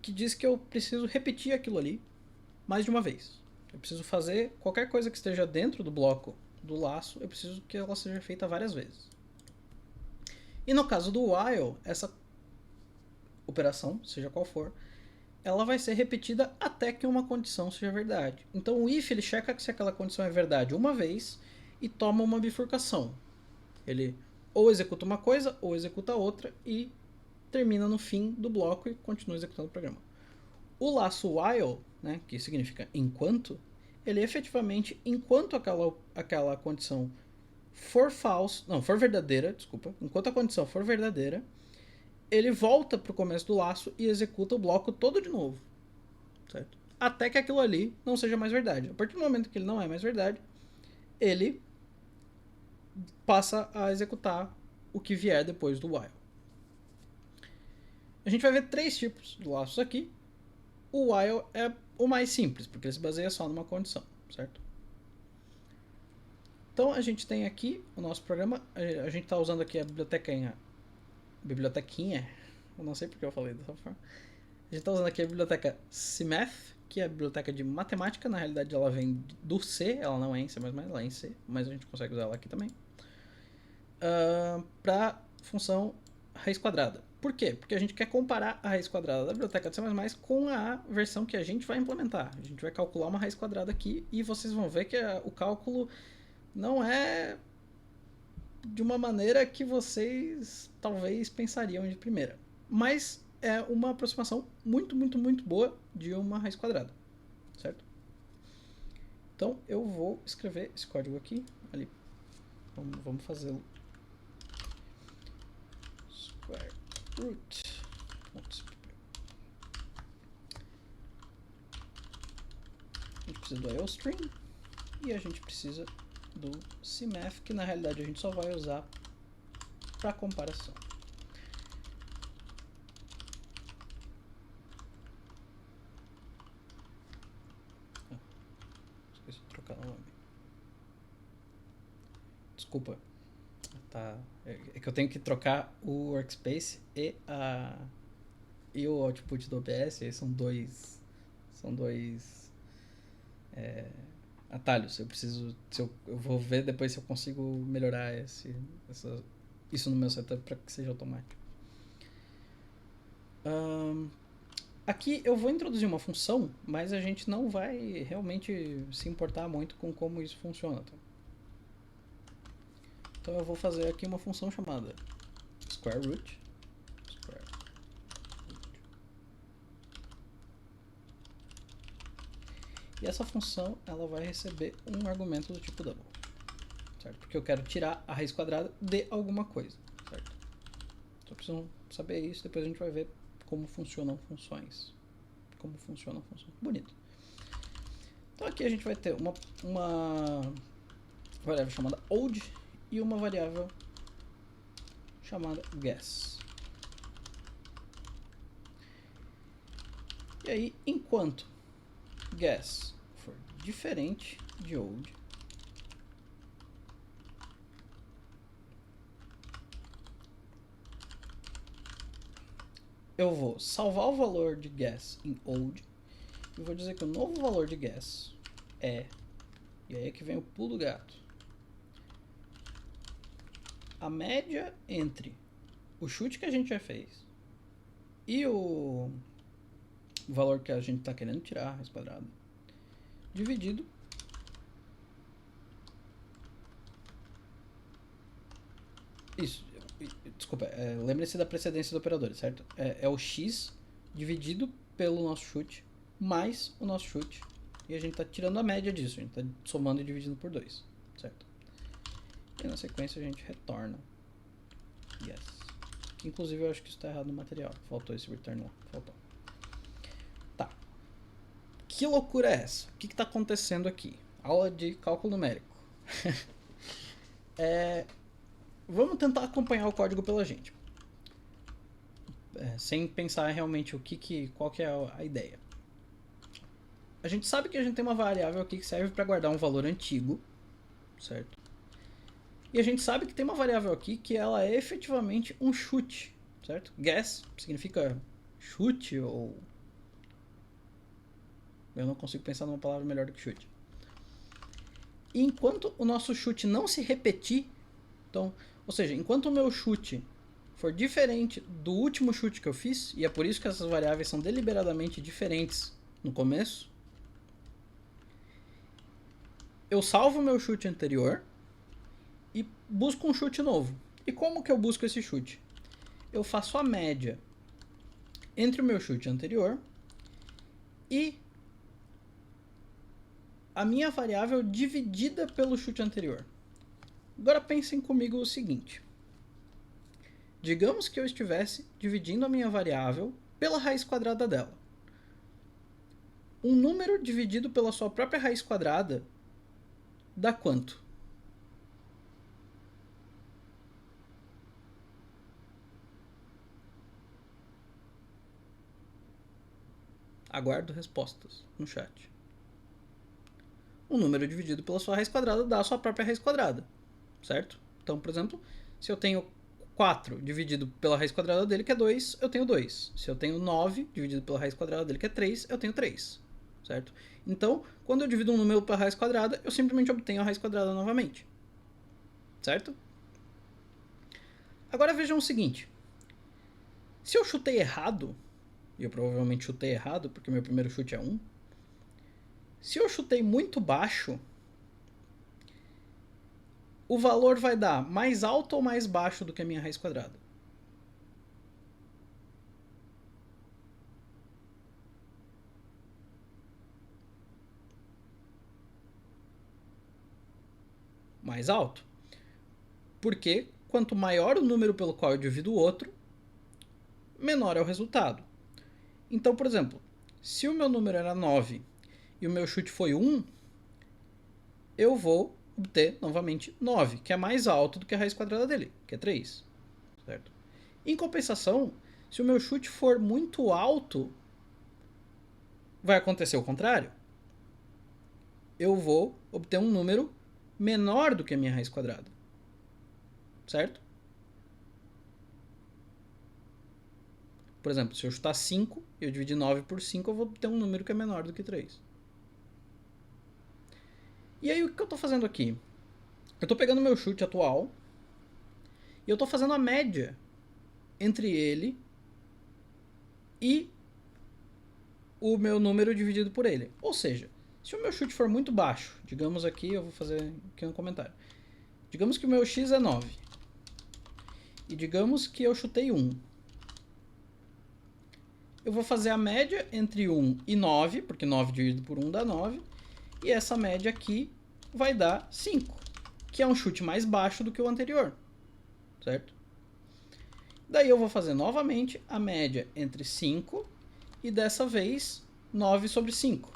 que diz que eu preciso repetir aquilo ali mais de uma vez. Eu preciso fazer qualquer coisa que esteja dentro do bloco do laço, eu preciso que ela seja feita várias vezes. E no caso do while, essa operação, seja qual for, ela vai ser repetida até que uma condição seja verdade. Então o if ele checa se aquela condição é verdade uma vez e toma uma bifurcação. Ele ou executa uma coisa ou executa outra e termina no fim do bloco e continua executando o programa. O laço while, né, que significa enquanto, ele efetivamente, enquanto aquela condição for verdadeira, enquanto a condição for verdadeira, ele volta para o começo do laço e executa o bloco todo de novo, certo? Até que aquilo ali não seja mais verdade. A partir do momento que ele não é mais verdade, ele passa a executar o que vier depois do while. A gente vai ver três tipos de laços aqui. O while é o mais simples, porque ele se baseia só numa condição, certo? Então a gente tem aqui o nosso programa, a gente está usando aqui a bibliotequinha, eu não sei porque eu falei dessa forma. A gente está usando aqui a biblioteca CMath, que é a biblioteca de matemática, na realidade ela vem do C, ela não é em C++, ela é em C, mas a gente consegue usar ela aqui também. Para função raiz quadrada. Por quê? Porque a gente quer comparar a raiz quadrada da biblioteca de C++ com a versão que a gente vai implementar. A gente vai calcular uma raiz quadrada aqui e vocês vão ver que o cálculo não é de uma maneira que vocês talvez pensariam de primeira. Mas é uma aproximação muito, muito, muito boa de uma raiz quadrada, certo? Então eu vou escrever esse código aqui, ali. Vamos fazê-lo. Square root. A gente precisa do IOString e a gente precisa do CMath, que na realidade a gente só vai usar para comparação. Esqueci de trocar o nome. Desculpa. Tá. É que eu tenho que trocar o workspace e o output do OBS. Aí são dois atalhos. Eu vou ver depois se eu consigo melhorar isso no meu setup para que seja automático. Aqui eu vou introduzir uma função, mas a gente não vai realmente se importar muito com como isso funciona. Tá? Então eu vou fazer aqui uma função chamada square root. E essa função ela vai receber um argumento do tipo double, certo? Porque eu quero tirar a raiz quadrada de alguma coisa, certo? Só precisam saber isso, depois a gente vai ver como funcionam funções. Bonito. Então aqui a gente vai ter uma variável chamada old e uma variável chamada guess. E aí, enquanto guess for diferente de old, eu vou salvar o valor de guess em old e vou dizer que o novo valor de guess é, e aí é que vem o pulo do gato, a média entre o chute que a gente já fez e o valor que a gente está querendo tirar, raiz quadrada, dividido isso, desculpa, lembre-se da precedência do operador, certo? É o x dividido pelo nosso chute mais o nosso chute. E a gente está tirando a média disso, a gente está somando e dividindo por 2, certo? E na sequência a gente retorna yes. Inclusive eu acho que isso está errado no material, faltou esse return lá, faltou. Tá. Que loucura é essa? O que está acontecendo aqui? Aula de cálculo numérico. Vamos tentar acompanhar o código pela gente. Sem pensar realmente qual que é a ideia. A gente sabe que a gente tem uma variável aqui que serve para guardar um valor antigo, certo? E a gente sabe que tem uma variável aqui que ela é efetivamente um chute, certo? Guess significa chute ou... Eu não consigo pensar numa palavra melhor do que chute. E enquanto o nosso chute não se repetir, então, ou seja, enquanto o meu chute for diferente do último chute que eu fiz, e é por isso que essas variáveis são deliberadamente diferentes no começo, eu salvo o meu chute anterior e busco um chute novo. E como que eu busco esse chute? Eu faço a média entre o meu chute anterior e a minha variável dividida pelo chute anterior. Agora pensem comigo o seguinte. Digamos que eu estivesse dividindo a minha variável pela raiz quadrada dela. Um número dividido pela sua própria raiz quadrada dá quanto? Aguardo respostas no chat. Um número dividido pela sua raiz quadrada dá a sua própria raiz quadrada, certo? Então, por exemplo, se eu tenho 4 dividido pela raiz quadrada dele, que é 2, eu tenho 2. Se eu tenho 9 dividido pela raiz quadrada dele, que é 3, eu tenho 3, certo? Então, quando eu divido um número pela raiz quadrada, eu simplesmente obtenho a raiz quadrada novamente, certo? Agora vejam o seguinte. Se eu chutei errado, e eu provavelmente chutei errado, porque meu primeiro chute é 1, se eu chutei muito baixo, o valor vai dar mais alto ou mais baixo do que a minha raiz quadrada? Mais alto. Porque quanto maior o número pelo qual eu divido o outro, menor é o resultado. Então, por exemplo, se o meu número era 9 e o meu chute foi 1, eu vou obter novamente 9, que é mais alto do que a raiz quadrada dele, que é 3. Certo? Em compensação, se o meu chute for muito alto, vai acontecer o contrário. Eu vou obter um número menor do que a minha raiz quadrada. Certo? Por exemplo, se eu chutar 5 e eu dividir 9 por 5, eu vou obter um número que é menor do que 3. E aí, o que eu estou fazendo aqui? Eu estou pegando o meu chute atual e eu estou fazendo a média entre ele e o meu número dividido por ele. Ou seja, se o meu chute for muito baixo, digamos aqui, eu vou fazer aqui um comentário. Digamos que o meu x é 9. E digamos que eu chutei 1. Eu vou fazer a média entre 1 e 9, porque 9 dividido por 1 dá 9. E essa média aqui vai dar 5, que é um chute mais baixo do que o anterior. Certo? Daí eu vou fazer novamente a média entre 5 e dessa vez 9 sobre 5.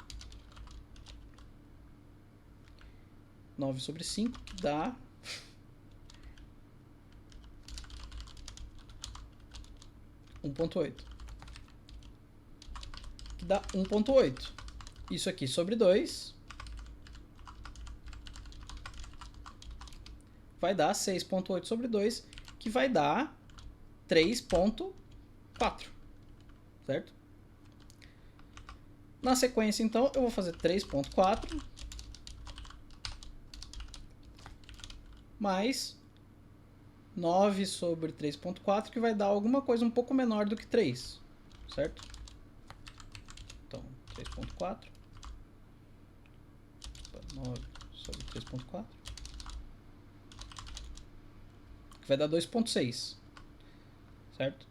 9 sobre 5 que dá 1.8. Que dá 1.8. Isso aqui sobre 2 vai dar 6.8 sobre 2, que vai dar 3.4. Certo? Na sequência, então, eu vou fazer 3.4 mais 9 sobre 3.4, que vai dar alguma coisa um pouco menor do que 3, certo? Então, 3.4, 9 sobre 3.4, que vai dar 2.6, certo?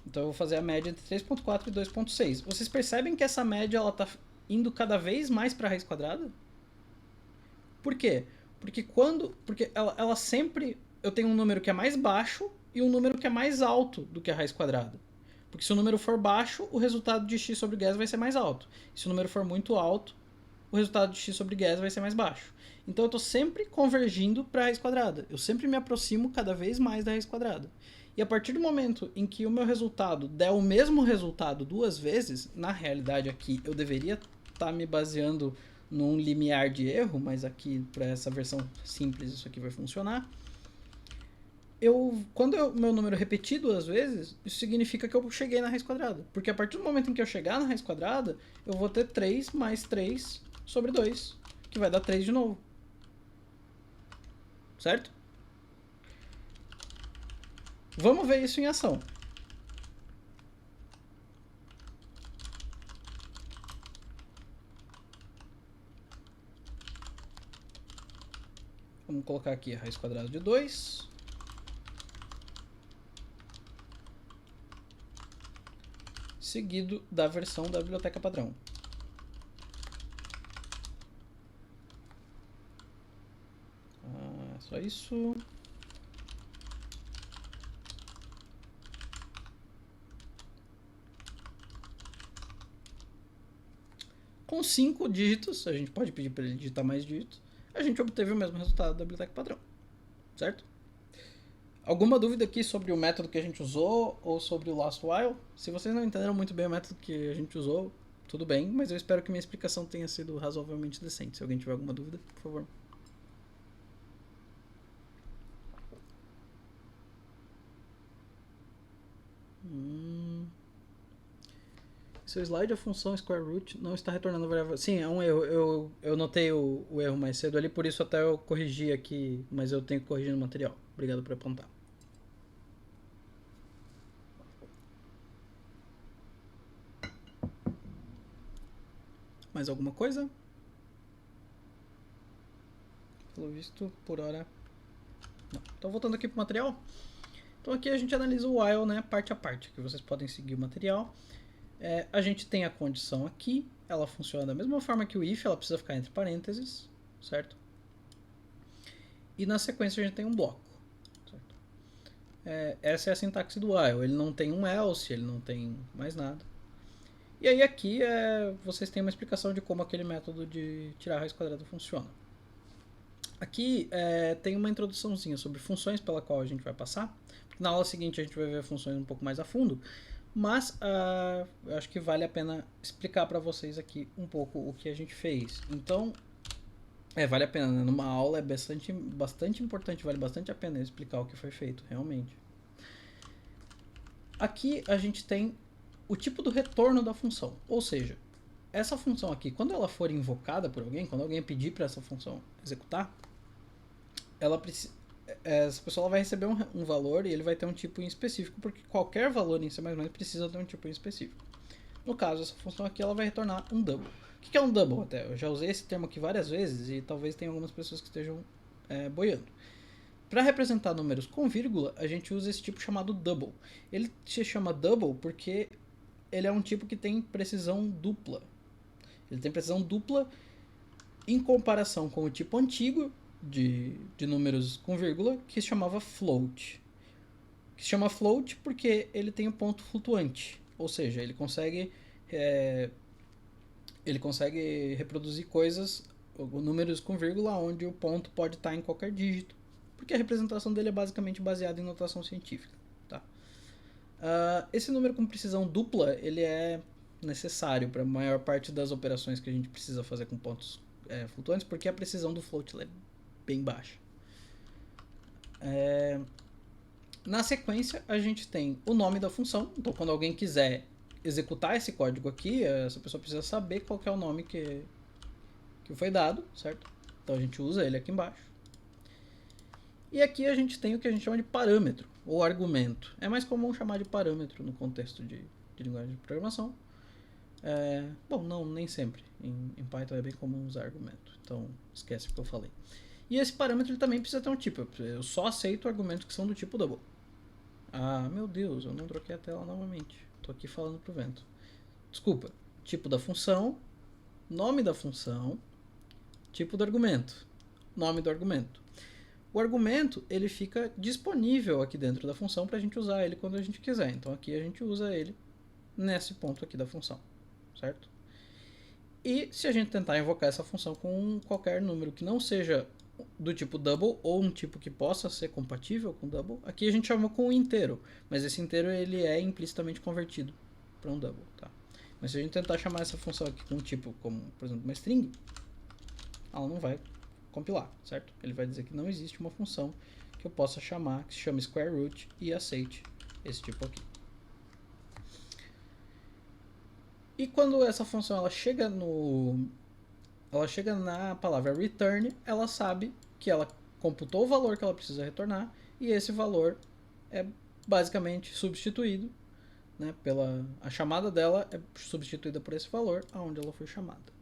Então eu vou fazer a média entre 3.4 e 2.6. Vocês percebem que essa média ela tá indo cada vez mais para a raiz quadrada? Por quê? Porque ela sempre... Eu tenho um número que é mais baixo e um número que é mais alto do que a raiz quadrada. Porque se o número for baixo, o resultado de x sobre gas vai ser mais alto. Se o número for muito alto, o resultado de x sobre gas vai ser mais baixo. Então eu estou sempre convergindo para a raiz quadrada. Eu sempre me aproximo cada vez mais da raiz quadrada. E a partir do momento em que o meu resultado der o mesmo resultado duas vezes, na realidade aqui eu deveria estar me baseando num limiar de erro, mas aqui para essa versão simples isso aqui vai funcionar. Quando o meu número repetir duas vezes, isso significa que eu cheguei na raiz quadrada. Porque a partir do momento em que eu chegar na raiz quadrada, eu vou ter 3 mais 3 sobre 2, que vai dar 3 de novo. Certo? Vamos ver isso em ação. Vamos colocar aqui a raiz quadrada de 2. Seguido da versão da biblioteca padrão. Só isso. Com 5 dígitos, a gente pode pedir para ele digitar mais dígitos, a gente obteve o mesmo resultado da biblioteca padrão. Certo? Alguma dúvida aqui sobre o método que a gente usou ou sobre o last while? Se vocês não entenderam muito bem o método que a gente usou, tudo bem, mas eu espero que minha explicação tenha sido razoavelmente decente. Se alguém tiver alguma dúvida, por favor. Seu slide, a função square root não está retornando a variável. Sim, é um erro. Eu notei o erro mais cedo ali, por isso até eu corrigi aqui, mas eu tenho que corrigir no material. Obrigado por apontar. Mais alguma coisa? Pelo visto, por hora. Não. Então, voltando aqui para o material. Então, aqui a gente analisa o while, né, parte a parte, que vocês podem seguir o material. A gente tem a condição aqui, ela funciona da mesma forma que o if, ela precisa ficar entre parênteses, certo? E na sequência a gente tem um bloco. Certo? Essa é a sintaxe do while, ele não tem um else, ele não tem mais nada. E aí aqui vocês têm uma explicação de como aquele método de tirar a raiz quadrada funciona. Aqui tem uma introduçãozinha sobre funções pela qual a gente vai passar. Na aula seguinte a gente vai ver funções um pouco mais a fundo, mas eu acho que vale a pena explicar para vocês aqui um pouco o que a gente fez. Então, vale a pena, né? Numa aula é bastante importante, vale bastante a pena explicar o que foi feito, realmente. Aqui a gente tem o tipo do retorno da função, ou seja, essa função aqui, quando ela for invocada por alguém, quando alguém pedir para essa função executar, essa pessoa vai receber um valor e ele vai ter um tipo em específico, porque qualquer valor em C++ precisa ter um tipo em específico. No caso, essa função aqui ela vai retornar um double. O que é um double até? Eu já usei esse termo aqui várias vezes e talvez tenha algumas pessoas que estejam boiando. Para representar números com vírgula, a gente usa esse tipo chamado double. Ele se chama double porque ele é um tipo que tem precisão dupla. Ele tem precisão dupla em comparação com o tipo antigo de números com vírgula, que se chamava float. Que se chama float porque ele tem um ponto flutuante. Ou seja, ele consegue reproduzir coisas, números com vírgula, onde o ponto pode estar em qualquer dígito. Porque a representação dele é basicamente baseada em notação científica. Tá? Esse número com precisão dupla, ele é necessário para a maior parte das operações que a gente precisa fazer com pontos flutuantes, porque a precisão do float é bem baixa. Na sequência, a gente tem o nome da função. Então, quando alguém quiser executar esse código aqui, essa pessoa precisa saber qual que é o nome que foi dado, certo? Então, a gente usa ele aqui embaixo. E aqui a gente tem o que a gente chama de parâmetro, ou argumento. É mais comum chamar de parâmetro no contexto de linguagem de programação. Bom, não, nem sempre. Em Python é bem comum usar argumento. Então, esquece o que eu falei. E esse parâmetro ele também precisa ter um tipo. Eu só aceito argumentos que são do tipo double. Ah, meu Deus, eu não troquei a tela novamente. Tô aqui falando pro vento. Desculpa. Tipo da função, nome da função, tipo do argumento, nome do argumento. O argumento ele fica disponível aqui dentro da função para a gente usar ele quando a gente quiser. Então aqui a gente usa ele nesse ponto aqui da função, certo? E se a gente tentar invocar essa função com qualquer número que não seja do tipo double ou um tipo que possa ser compatível com double, aqui a gente chama com um inteiro, mas esse inteiro ele é implicitamente convertido para um double, tá? Mas se a gente tentar chamar essa função aqui com um tipo como, por exemplo, uma string, ela não vai compilar, certo? Ele vai dizer que não existe uma função que eu possa chamar, que se chama square root e aceite esse tipo aqui. E quando essa função ela chega na palavra return, ela sabe que ela computou o valor que ela precisa retornar e esse valor é basicamente substituído, né, a chamada dela é substituída por esse valor aonde ela foi chamada.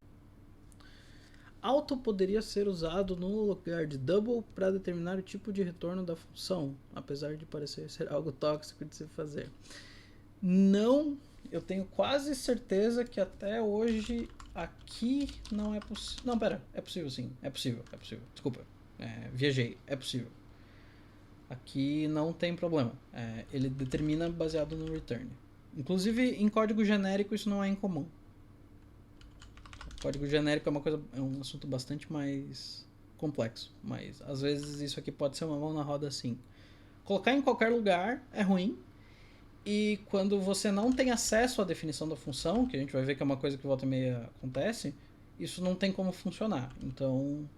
Auto poderia ser usado no lugar de double para determinar o tipo de retorno da função, apesar de parecer ser algo tóxico de se fazer. Não, eu tenho quase certeza que até hoje aqui não é possível. Não, pera, é possível sim, é possível. Desculpa, viajei, é possível. Aqui não tem problema, ele determina baseado no return. Inclusive em código genérico isso não é incomum. Código genérico é um assunto bastante mais complexo, mas às vezes isso aqui pode ser uma mão na roda sim. Colocar em qualquer lugar é ruim, e quando você não tem acesso à definição da função, que a gente vai ver que é uma coisa que volta e meia acontece, isso não tem como funcionar. Então,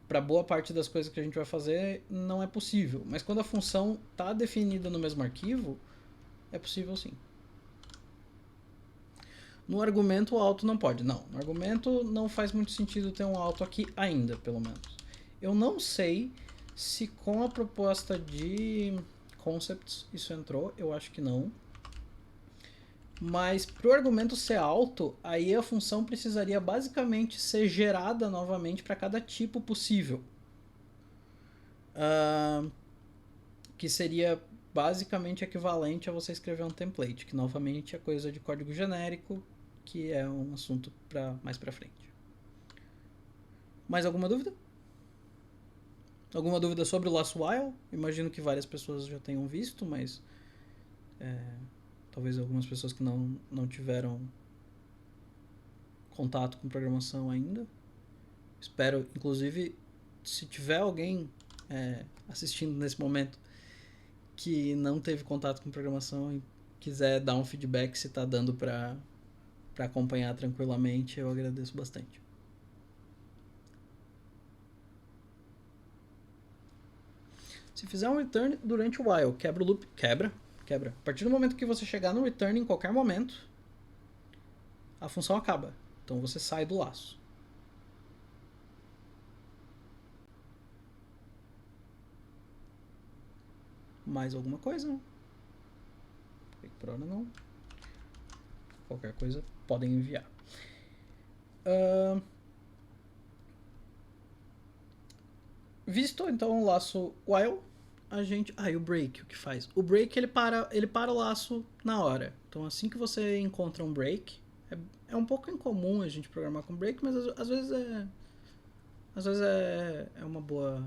para boa parte das coisas que a gente vai fazer, não é possível. Mas quando a função está definida no mesmo arquivo, é possível sim. No argumento o auto não pode. Não, no argumento não faz muito sentido ter um auto aqui ainda, pelo menos. Eu não sei se com a proposta de concepts isso entrou, eu acho que não. Mas para o argumento ser alto, aí a função precisaria basicamente ser gerada novamente para cada tipo possível. Que seria basicamente equivalente a você escrever um template, que novamente é coisa de código genérico, que é um assunto mais pra frente. Mais alguma dúvida? Alguma dúvida sobre o laço while? Imagino que várias pessoas já tenham visto, mas talvez algumas pessoas que não tiveram contato com programação ainda. Espero, inclusive, se tiver alguém assistindo nesse momento que não teve contato com programação e quiser dar um feedback se está dando para acompanhar tranquilamente, eu agradeço bastante. Se fizer um return durante o while, quebra o loop, quebra. A partir do momento que você chegar no return, em qualquer momento, a função acaba. Então você sai do laço. Mais alguma coisa? Por hora não. Qualquer coisa podem enviar. Visto então o laço while, a gente. E o break, o que faz? O break ele para o laço na hora. Então assim que você encontra um break, é um pouco incomum a gente programar com break, mas às vezes é uma boa.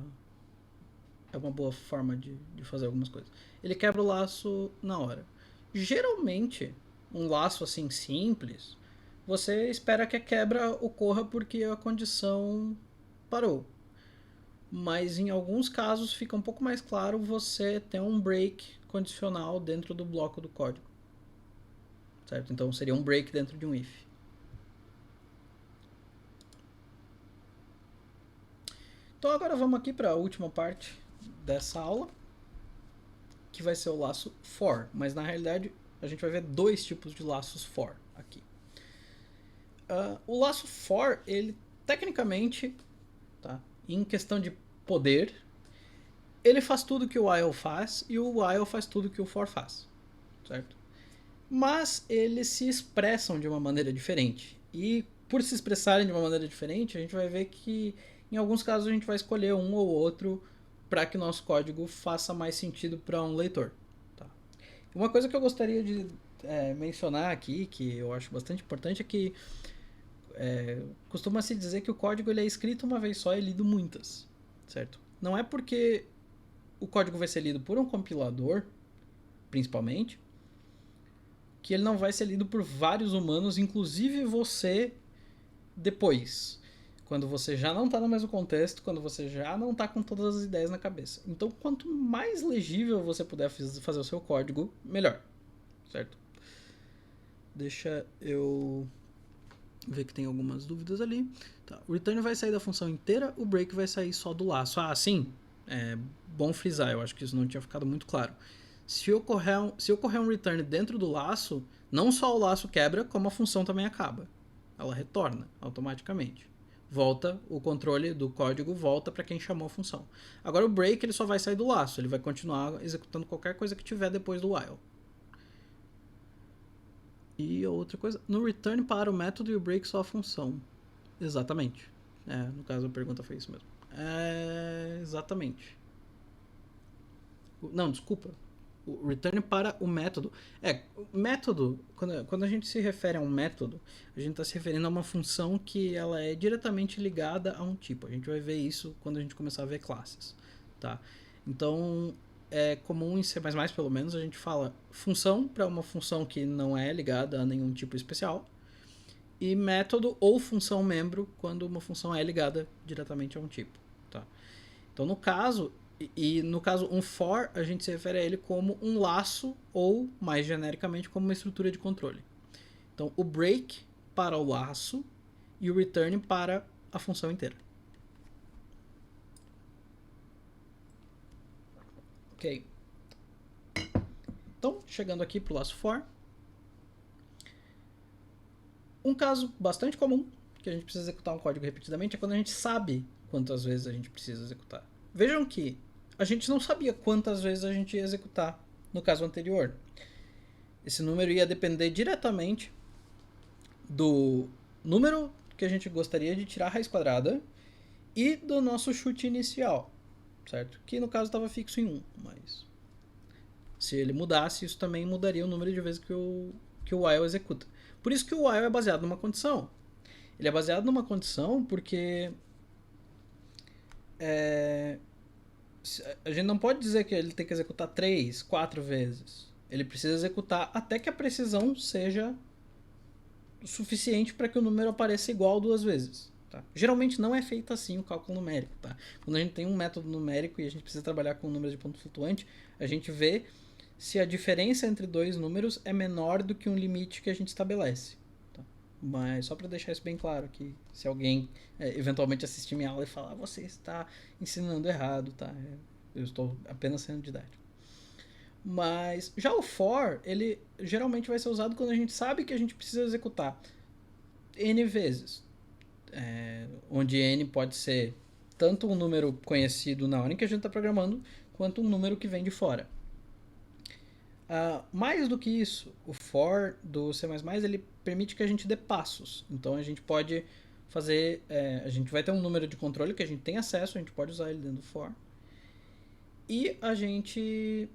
É uma boa forma de fazer algumas coisas. Ele quebra o laço na hora. Geralmente, um laço assim simples, você espera que a quebra ocorra porque a condição parou. Mas em alguns casos fica um pouco mais claro você ter um break condicional dentro do bloco do código. Certo? Então seria um break dentro de um if. Então agora vamos aqui para a última parte dessa aula, que vai ser o laço for, mas na realidade a gente vai ver dois tipos de laços for aqui. O laço for, ele tecnicamente, tá, em questão de poder, ele faz tudo que o while faz e o while faz tudo que o for faz, certo? Mas eles se expressam de uma maneira diferente. E por se expressarem de uma maneira diferente, a gente vai ver que em alguns casos a gente vai escolher um ou outro para que nosso código faça mais sentido para um leitor. Tá? Uma coisa que eu gostaria de mencionar aqui, que eu acho bastante importante, é que costuma-se dizer que o código ele é escrito uma vez só e lido muitas, certo? Não é porque o código vai ser lido por um compilador, principalmente, que ele não vai ser lido por vários humanos, inclusive você, depois. Quando você já não está no mesmo contexto, quando você já não está com todas as ideias na cabeça. Então, quanto mais legível você puder fazer o seu código, melhor, certo? Deixa eu ver que tem algumas dúvidas ali. Tá. O return vai sair da função inteira, o break vai sair só do laço. Ah, sim. É bom frisar, eu acho que isso não tinha ficado muito claro. Se ocorrer um return dentro do laço, não só o laço quebra, como a função também acaba. Ela retorna automaticamente. Volta, o controle do código volta para quem chamou a função. Agora o break ele só vai sair do laço, ele vai continuar executando qualquer coisa que tiver depois do while. E outra coisa, no return para o método e o break só a função. Exatamente. No caso a pergunta foi isso mesmo. Exatamente. Não, desculpa. O return para o método. Método, quando a gente se refere a um método, a gente está se referindo a uma função que ela é diretamente ligada a um tipo. A gente vai ver isso quando a gente começar a ver classes. Tá? Então, é comum em C++, pelo menos, a gente fala função para uma função que não é ligada a nenhum tipo especial, e método ou função membro quando uma função é ligada diretamente a um tipo. Tá? Então, no caso, no caso um for, a gente se refere a ele como um laço ou, mais genericamente, como uma estrutura de controle. Então, o break para o laço e o return para a função inteira. Ok. Então, chegando aqui para o laço for. Um caso bastante comum que a gente precisa executar um código repetidamente é quando a gente sabe quantas vezes a gente precisa executar. Vejam que a gente não sabia quantas vezes a gente ia executar no caso anterior. Esse número ia depender diretamente do número que a gente gostaria de tirar a raiz quadrada e do nosso chute inicial, certo? Que no caso estava fixo em 1, mas se ele mudasse, isso também mudaria o número de vezes que o while executa. Por isso que o while é baseado numa condição. Ele é baseado numa condição porque a gente não pode dizer que ele tem que executar 3, 4 vezes. Ele precisa executar até que a precisão seja suficiente para que o número apareça igual 2 vezes. Tá? Geralmente não é feito assim o cálculo numérico. Tá? Quando a gente tem um método numérico e a gente precisa trabalhar com números de ponto flutuante, a gente vê se a diferença entre dois números é menor do que um limite que a gente estabelece. Tá? Mas só para deixar isso bem claro, que se alguém eventualmente assistir minha aula e falar você está ensinando errado, tá? Eu estou apenas sendo didático. Mas já o for, ele geralmente vai ser usado quando a gente sabe que a gente precisa executar n vezes. Onde n pode ser tanto um número conhecido na hora em que a gente está programando, quanto um número que vem de fora. Mais do que isso, o for do C++ ele permite que a gente dê passos. Então a gente pode fazer, a gente vai ter um número de controle que a gente tem acesso, a gente pode usar ele dentro do for. E a gente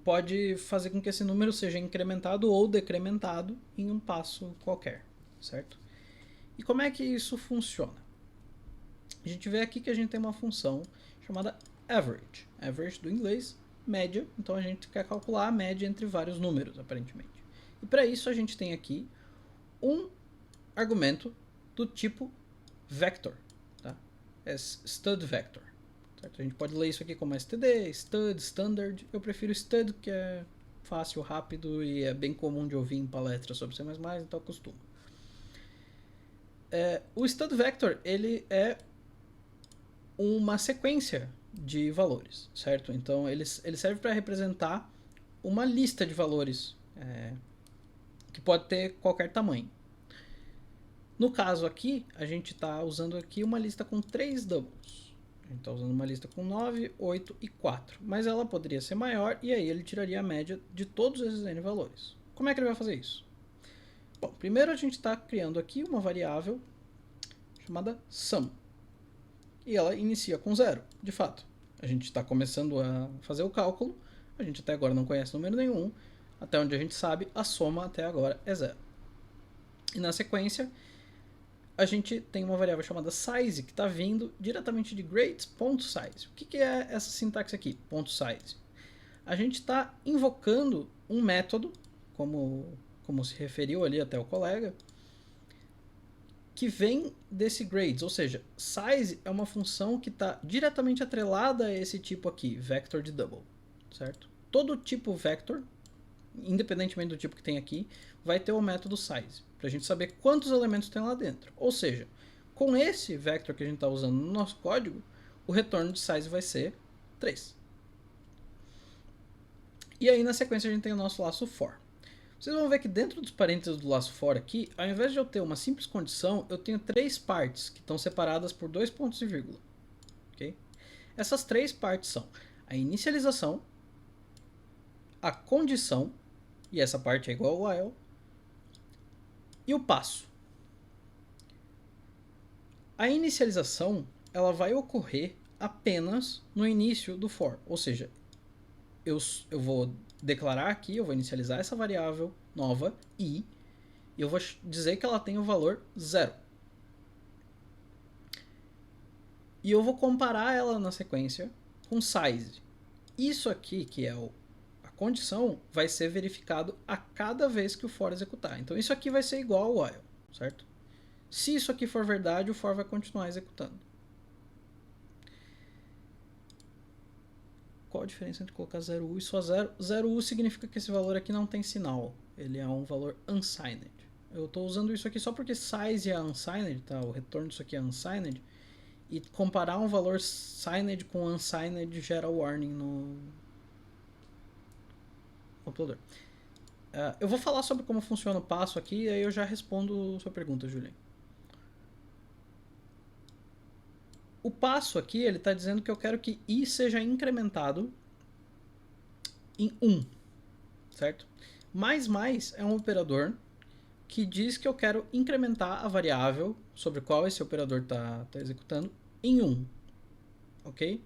pode fazer com que esse número seja incrementado ou decrementado em um passo qualquer, certo? E como é que isso funciona? A gente vê aqui que a gente tem uma função chamada average. Average do inglês, média. Então a gente quer calcular a média entre vários números, aparentemente. E para isso a gente tem aqui um argumento do tipo vector. Tá? É stud vector. Certo? A gente pode ler isso aqui como std, stud, standard. Eu prefiro stud, que é fácil, rápido e é bem comum de ouvir em palestras sobre C++, então eu costumo. O stud vector ele é uma sequência de valores, certo? Então ele serve para representar uma lista de valores que pode ter qualquer tamanho. No caso aqui, a gente está usando aqui uma lista com 3 doubles. A gente está usando uma lista com 9, 8 e 4. Mas ela poderia ser maior e aí ele tiraria a média de todos esses n valores. Como é que ele vai fazer isso? Bom, primeiro a gente está criando aqui uma variável chamada sum. E ela inicia com 0, de fato. A gente está começando a fazer o cálculo, A gente até agora não conhece número nenhum. Até onde a gente sabe, a soma até agora é 0. E na sequência, a gente tem uma variável chamada size, que está vindo diretamente de grades.size. O que é essa sintaxe aqui, .size? A gente está invocando um método, como se referiu ali até o colega, que vem desse grades, ou seja, size é uma função que está diretamente atrelada a esse tipo aqui, vector de double, certo? Todo tipo vector, independentemente do tipo que tem aqui, vai ter o método size, para a gente saber quantos elementos tem lá dentro. Ou seja, com esse vector que a gente está usando no nosso código, o retorno de size vai ser 3. E aí na sequência a gente tem o nosso laço for. Vocês vão ver que dentro dos parênteses do laço for aqui, ao invés de eu ter uma simples condição, eu tenho 3 partes que estão separadas por 2 pontos e vírgula. Okay? Essas 3 partes são a inicialização, a condição, e essa parte é igual ao while, e o passo. A inicialização ela vai ocorrer apenas no início do for, ou seja, eu vou declarar aqui, eu vou inicializar essa variável nova e eu vou dizer que ela tem o valor 0. E eu vou comparar ela na sequência com size. Isso aqui, que é a condição, vai ser verificado a cada vez que o for executar. Então isso aqui vai ser igual ao while, certo? Se isso aqui for verdade, o for vai continuar executando. Qual a diferença entre colocar 0u e só 0? 0u significa que esse valor aqui não tem sinal. Ele é um valor unsigned. Eu estou usando isso aqui só porque size é unsigned, tá? O retorno disso aqui é unsigned. E comparar um valor signed com unsigned gera warning no uploader. Eu vou falar sobre como funciona o passo aqui e aí eu já respondo sua pergunta, Julian. O passo aqui, ele está dizendo que eu quero que i seja incrementado em 1, certo? Mais é um operador que diz que eu quero incrementar a variável sobre qual esse operador está executando em 1, ok?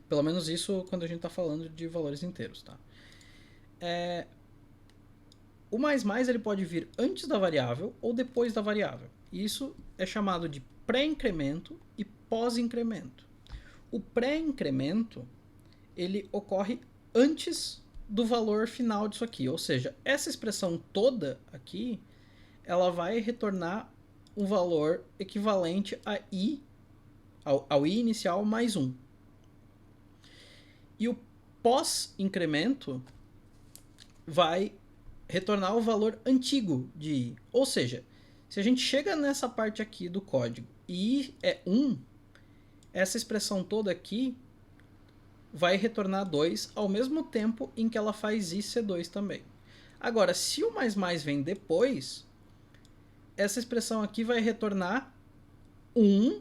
Pelo menos isso quando a gente está falando de valores inteiros, tá? O mais ele pode vir antes da variável ou depois da variável. Isso é chamado de pré-incremento e pós-incremento. O pré-incremento ele ocorre antes do valor final disso aqui, ou seja, essa expressão toda aqui, ela vai retornar um valor equivalente a i, ao i inicial mais 1. E o pós-incremento vai retornar o valor antigo de i, ou seja, se a gente chega nessa parte aqui do código e i é 1, essa expressão toda aqui vai retornar 2 ao mesmo tempo em que ela faz i ser 2 também. Agora, se o mais vem depois, essa expressão aqui vai retornar 1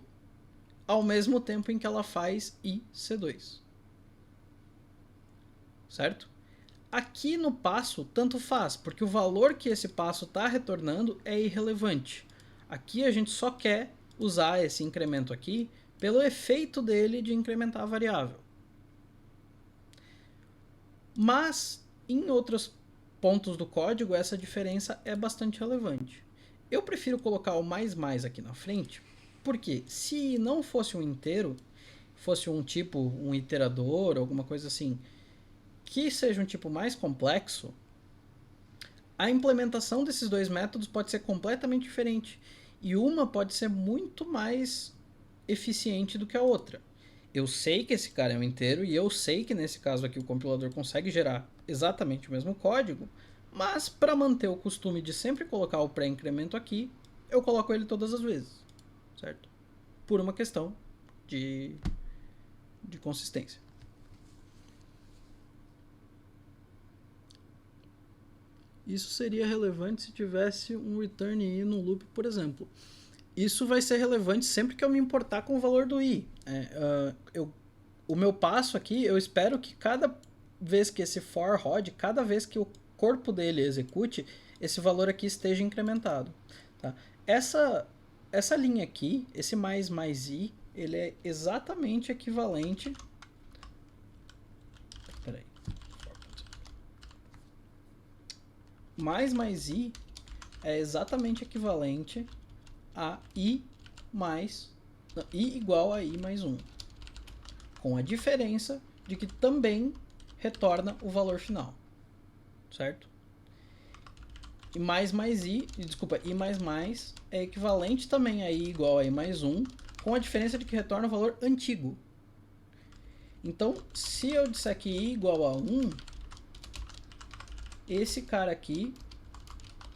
ao mesmo tempo em que ela faz i ser 2. Certo? Aqui no passo, tanto faz, porque o valor que esse passo está retornando é irrelevante. Aqui a gente só quer usar esse incremento aqui pelo efeito dele de incrementar a variável. Mas, em outros pontos do código, essa diferença é bastante relevante. Eu prefiro colocar o mais aqui na frente, porque se não fosse um inteiro, fosse um tipo, um iterador, alguma coisa assim, que seja um tipo mais complexo, a implementação desses dois métodos pode ser completamente diferente. E uma pode ser muito mais eficiente do que a outra. Eu sei que esse cara é um inteiro e eu sei que nesse caso aqui o compilador consegue gerar exatamente o mesmo código, mas para manter o costume de sempre colocar o pré-incremento aqui, eu coloco ele todas as vezes, certo? Por uma questão de consistência. Isso seria relevante se tivesse um return i no loop, por exemplo. Isso vai ser relevante sempre que eu me importar com o valor do i. O meu passo aqui, eu espero que cada vez que esse for rode, cada vez que o corpo dele execute, esse valor aqui esteja incrementado. Tá? Essa linha aqui, esse mais i, ele é exatamente equivalente... Peraí. mais i é exatamente equivalente a i mais... Não, i igual a i mais 1. Com a diferença de que também retorna o valor final. Certo? E i mais é equivalente também a i igual a i mais 1, com a diferença de que retorna o valor antigo. Então, se eu disser que i igual a 1, esse cara aqui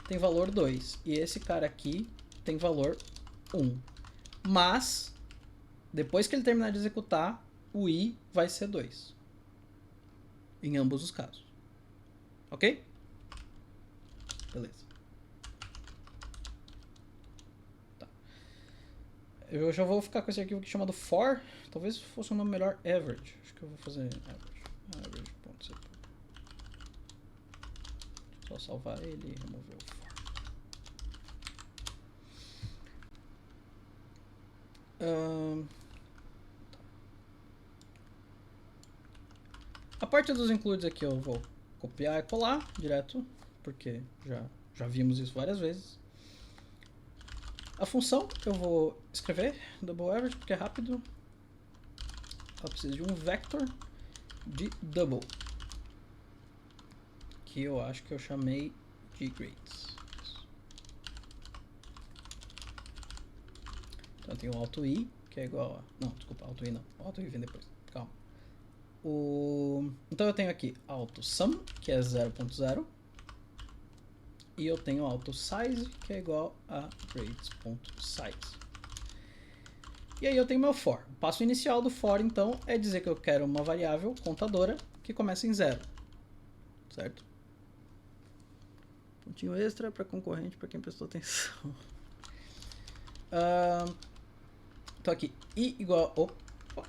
tem valor 2, e esse cara aqui tem valor 1. Mas, depois que ele terminar de executar, o i vai ser 2. Em ambos os casos. Ok? Beleza. Tá. Eu já vou ficar com esse arquivo aqui chamado for. Talvez fosse um nome melhor, average. Acho que eu vou fazer average. Average.cp. Só salvar ele e remover o for. A parte dos includes aqui eu vou copiar e colar direto, porque já vimos isso várias vezes. A função eu vou escrever double average porque é rápido. Ela precisa de um vector de double, que eu acho que eu chamei de grades. Então eu tenho o alto i, que é igual a... Não, desculpa, alto i não. O alto i vem depois, calma. Então eu tenho aqui alto sum, que é 0.0. E eu tenho alto size, que é igual a grades.size. E aí eu tenho meu for. O passo inicial do for, então, é dizer que eu quero uma variável contadora que começa em 0. Certo? Pontinho extra para concorrente, para quem prestou atenção. Então aqui, i igual... Opa!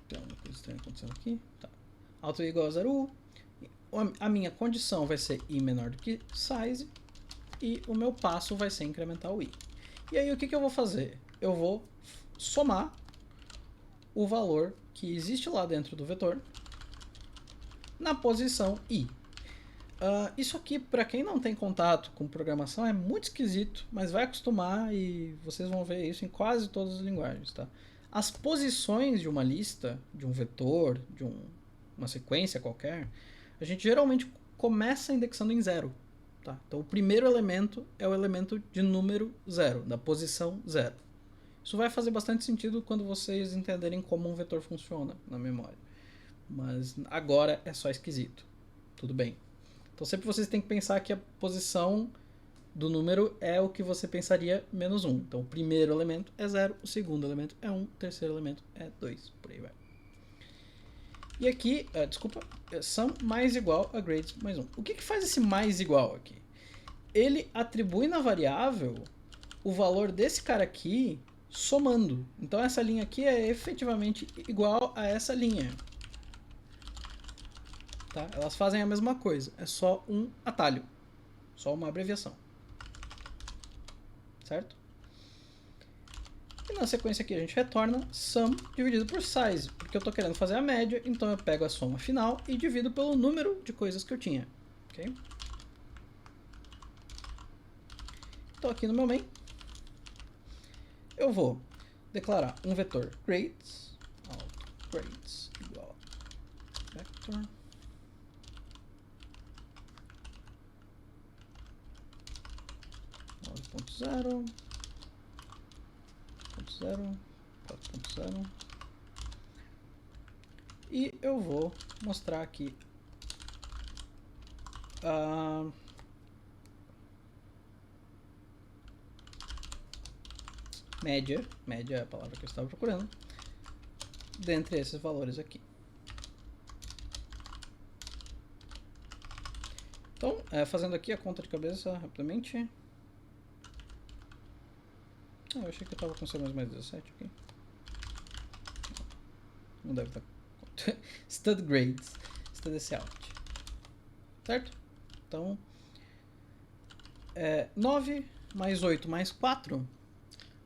Tem uma coisa estranha acontecendo aqui. Tá. Alto i igual a 0. A minha condição vai ser i menor do que size. E o meu passo vai ser incrementar o i. E aí o que eu vou fazer? Eu vou somar o valor que existe lá dentro do vetor na posição i. Isso aqui, para quem não tem contato com programação, é muito esquisito, mas vai acostumar e vocês vão ver isso em quase todas as linguagens. Tá? As posições de uma lista, de um vetor, de uma sequência qualquer, a gente geralmente começa indexando em 0. Tá? Então o primeiro elemento é o elemento de número 0, da posição 0. Isso vai fazer bastante sentido quando vocês entenderem como um vetor funciona na memória. Mas agora é só esquisito. Tudo bem. Então sempre vocês têm que pensar que a posição do número é o que você pensaria menos 1. Então o primeiro elemento é 0, o segundo elemento é 1, o terceiro elemento é 2. Por aí vai. E aqui, sum mais igual a grades mais 1. O que faz esse mais igual aqui? Ele atribui na variável o valor desse cara aqui somando. Então essa linha aqui é efetivamente igual a essa linha. Tá? Elas fazem a mesma coisa. É só um atalho. Só uma abreviação. Certo? E na sequência aqui a gente retorna sum dividido por size, porque eu estou querendo fazer a média, então eu pego a soma final e divido pelo número de coisas que eu tinha. Okay? Então aqui no meu main, eu vou declarar um vetor grades, grades igual a vector ponto 0, 4.0 e eu vou mostrar aqui a média é a palavra que eu estava procurando, dentre esses valores aqui. Então, fazendo aqui a conta de cabeça rapidamente. Eu achei que eu estava com C++ 17 aqui. Não deve estar. Stud grades. Stud out. Certo? Então, 9 mais 8 mais 4.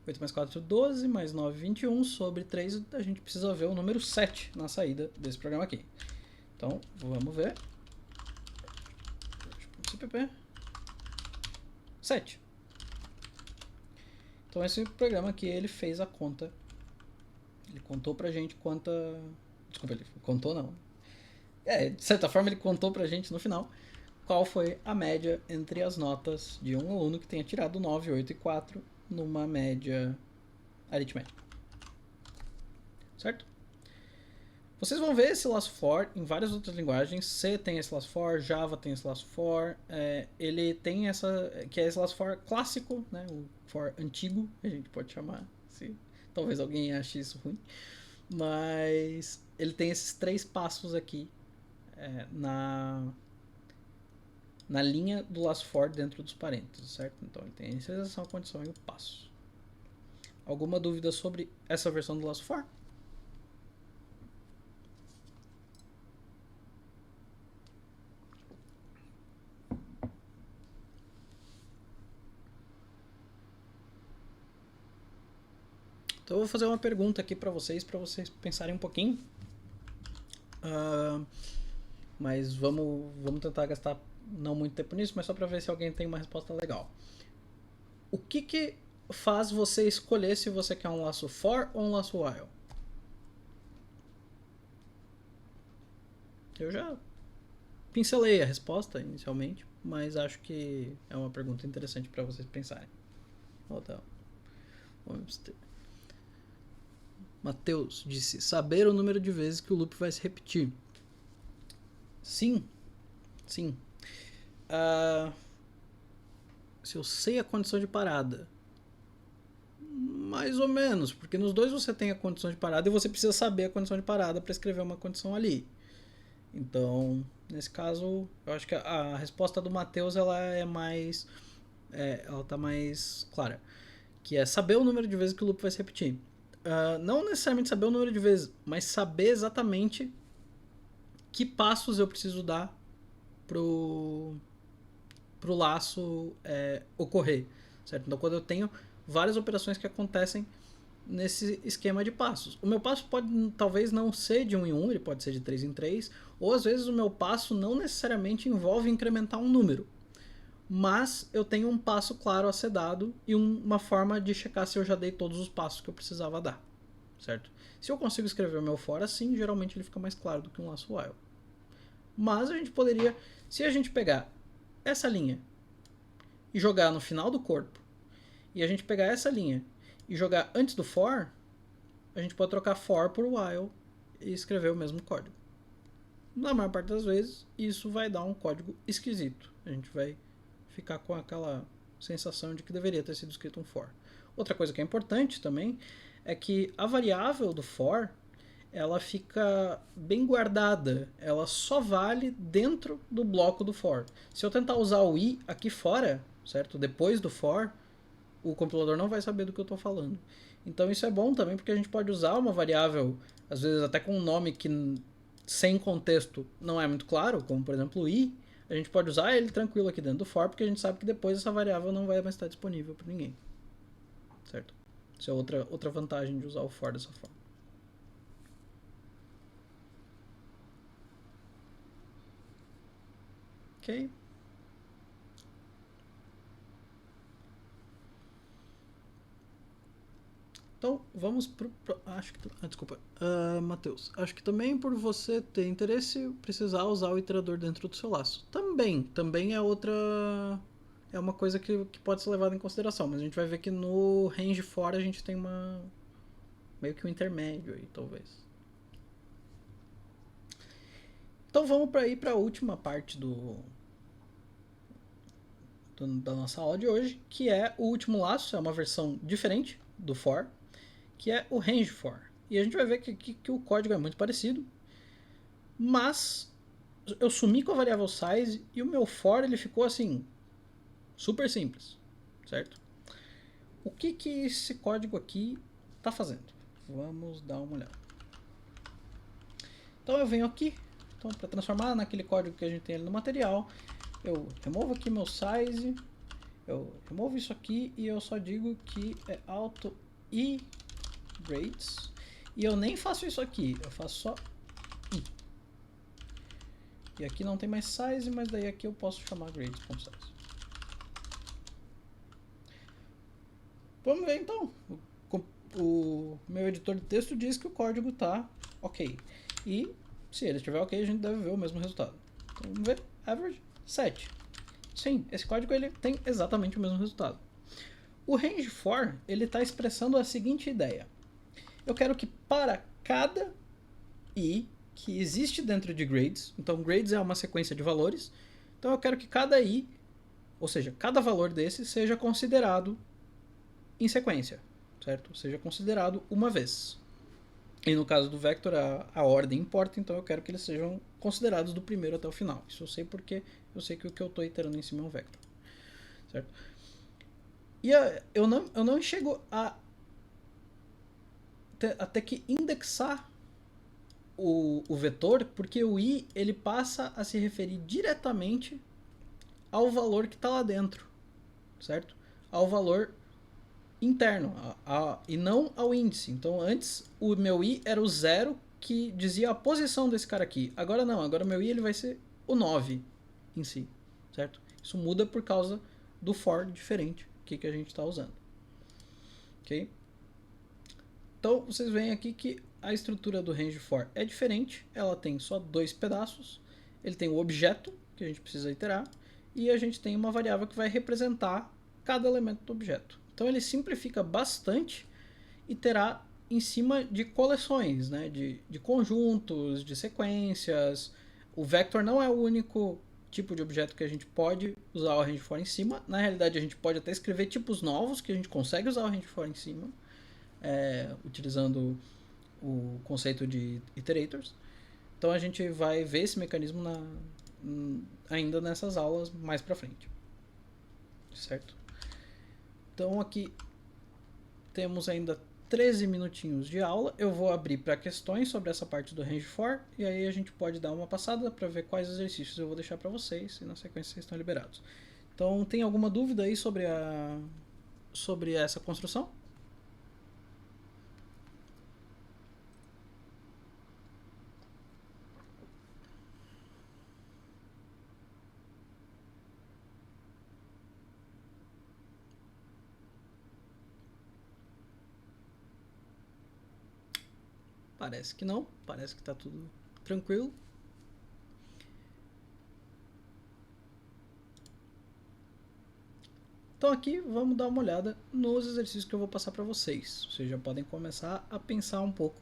8 mais 4, 12, mais 9, 21. Sobre 3, a gente precisa ver o número 7 na saída desse programa aqui. Então, vamos ver. CPP 7. Então esse programa aqui, ele fez a conta. Ele contou pra gente quanta... Desculpa, ele contou não. De certa forma ele contou pra gente no final qual foi a média entre as notas de um aluno que tenha tirado 9, 8 e 4 numa média aritmética. Certo? Vocês vão ver esse laço for em várias outras linguagens. C tem esse laço for, Java tem esse laço for. Ele tem essa, que é esse laço for clássico, né? O for antigo, a gente pode chamar. Se talvez alguém ache isso ruim. Mas ele tem esses 3 passos aqui na linha do laço for dentro dos parênteses, certo? Então ele tem a inicialização, a condição e o passo. Alguma dúvida sobre essa versão do laço for? Então eu vou fazer uma pergunta aqui para vocês pensarem um pouquinho. Mas vamos tentar gastar não muito tempo nisso, mas só para ver se alguém tem uma resposta legal. O que faz você escolher se você quer um laço for ou um laço while? Eu já pincelei a resposta inicialmente, mas acho que é uma pergunta interessante para vocês pensarem. Matheus disse, saber o número de vezes que o loop vai se repetir. Sim. Se eu sei a condição de parada, mais ou menos, porque nos dois você tem a condição de parada e você precisa saber a condição de parada para escrever uma condição ali. Então, nesse caso, eu acho que a resposta do Matheus ela é mais, ela tá mais clara, que é saber o número de vezes que o loop vai se repetir. Não necessariamente saber o número de vezes, mas saber exatamente que passos eu preciso dar pro laço ocorrer, certo? Então, quando eu tenho várias operações que acontecem nesse esquema de passos. O meu passo pode talvez não ser de 1 em 1, ele pode ser de 3 em 3, ou às vezes o meu passo não necessariamente envolve incrementar um número, mas eu tenho um passo claro a ser dado e uma forma de checar se eu já dei todos os passos que eu precisava dar, certo? Se eu consigo escrever o meu for assim, geralmente ele fica mais claro do que um laço while. Mas a gente poderia, se a gente pegar essa linha e jogar no final do corpo, e a gente pegar essa linha e jogar antes do for, a gente pode trocar for por while e escrever o mesmo código. Na maior parte das vezes, isso vai dar um código esquisito. A gente vai ficar com aquela sensação de que deveria ter sido escrito um for. Outra coisa que é importante também é que a variável do for ela fica bem guardada, ela só vale dentro do bloco do for. Se eu tentar usar o i aqui fora, certo? Depois do for, o compilador não vai saber do que eu estou falando. Então isso é bom também porque a gente pode usar uma variável, às vezes até com um nome que sem contexto não é muito claro, como por exemplo o i, a gente pode usar ele tranquilo aqui dentro do for, porque a gente sabe que depois essa variável não vai mais estar disponível para ninguém. Certo? Isso é outra vantagem de usar o for dessa forma. Ok. Então, vamos pro acho que... desculpa. Matheus. Acho que também por você ter interesse, precisar usar o iterador dentro do seu laço. Também é outra... É uma coisa que pode ser levada em consideração. Mas a gente vai ver que no range for a gente tem meio que um intermédio aí, talvez. Então vamos para a última parte da nossa aula de hoje, que é o último laço, é uma versão diferente do for, que é o range for. E a gente vai ver que o código é muito parecido, mas eu sumi com a variável size e o meu for ele ficou assim, super simples, certo? O que esse código aqui está fazendo? Vamos dar uma olhada. Então eu venho aqui, então, para transformar naquele código que a gente tem ali no material, eu removo aqui meu size, eu removo isso aqui e eu só digo que é auto i rates, e eu nem faço isso aqui, eu faço só i. E aqui não tem mais size, mas daí aqui eu posso chamar grades.size. Vamos ver então. O meu editor de texto diz que o código está ok. E se ele estiver ok, a gente deve ver o mesmo resultado. Então, vamos ver. Average 7. Sim, esse código ele tem exatamente o mesmo resultado. O range for ele está expressando a seguinte ideia. Eu quero que para cada i que existe dentro de grades, então grades é uma sequência de valores, então eu quero que cada i, ou seja, cada valor desse seja considerado em sequência, certo? Seja considerado uma vez. E no caso do vector, a ordem importa, então eu quero que eles sejam considerados do primeiro até o final. Isso eu sei porque eu sei que o que eu estou iterando em cima é um vector, certo? E eu não chego a ter que indexar o vetor, porque o i ele passa a se referir diretamente ao valor que está lá dentro, certo? Ao valor interno e não ao índice. Então antes o meu i era o 0 que dizia a posição desse cara aqui. Agora não, agora meu i ele vai ser o 9 em si, certo? Isso muda por causa do for diferente que a gente está usando. Ok? Então vocês veem aqui que a estrutura do range for é diferente, ela tem só dois pedaços, ele tem o objeto que a gente precisa iterar e a gente tem uma variável que vai representar cada elemento do objeto. Então ele simplifica bastante iterar em cima de coleções, né? de conjuntos, de sequências. O vector não é o único tipo de objeto que a gente pode usar o range for em cima. Na realidade a gente pode até escrever tipos novos que a gente consegue usar o range for em cima, utilizando o conceito de iterators. Então a gente vai ver esse mecanismo ainda nessas aulas mais pra frente, certo? Então aqui temos ainda 13 minutinhos de aula. Eu vou abrir para questões sobre essa parte do range for e aí a gente pode dar uma passada para ver quais exercícios eu vou deixar para vocês e na sequência vocês estão liberados. Então tem alguma dúvida aí sobre essa construção? Parece que não, parece que está tudo tranquilo. Então aqui vamos dar uma olhada nos exercícios que eu vou passar para vocês. Vocês já podem começar a pensar um pouco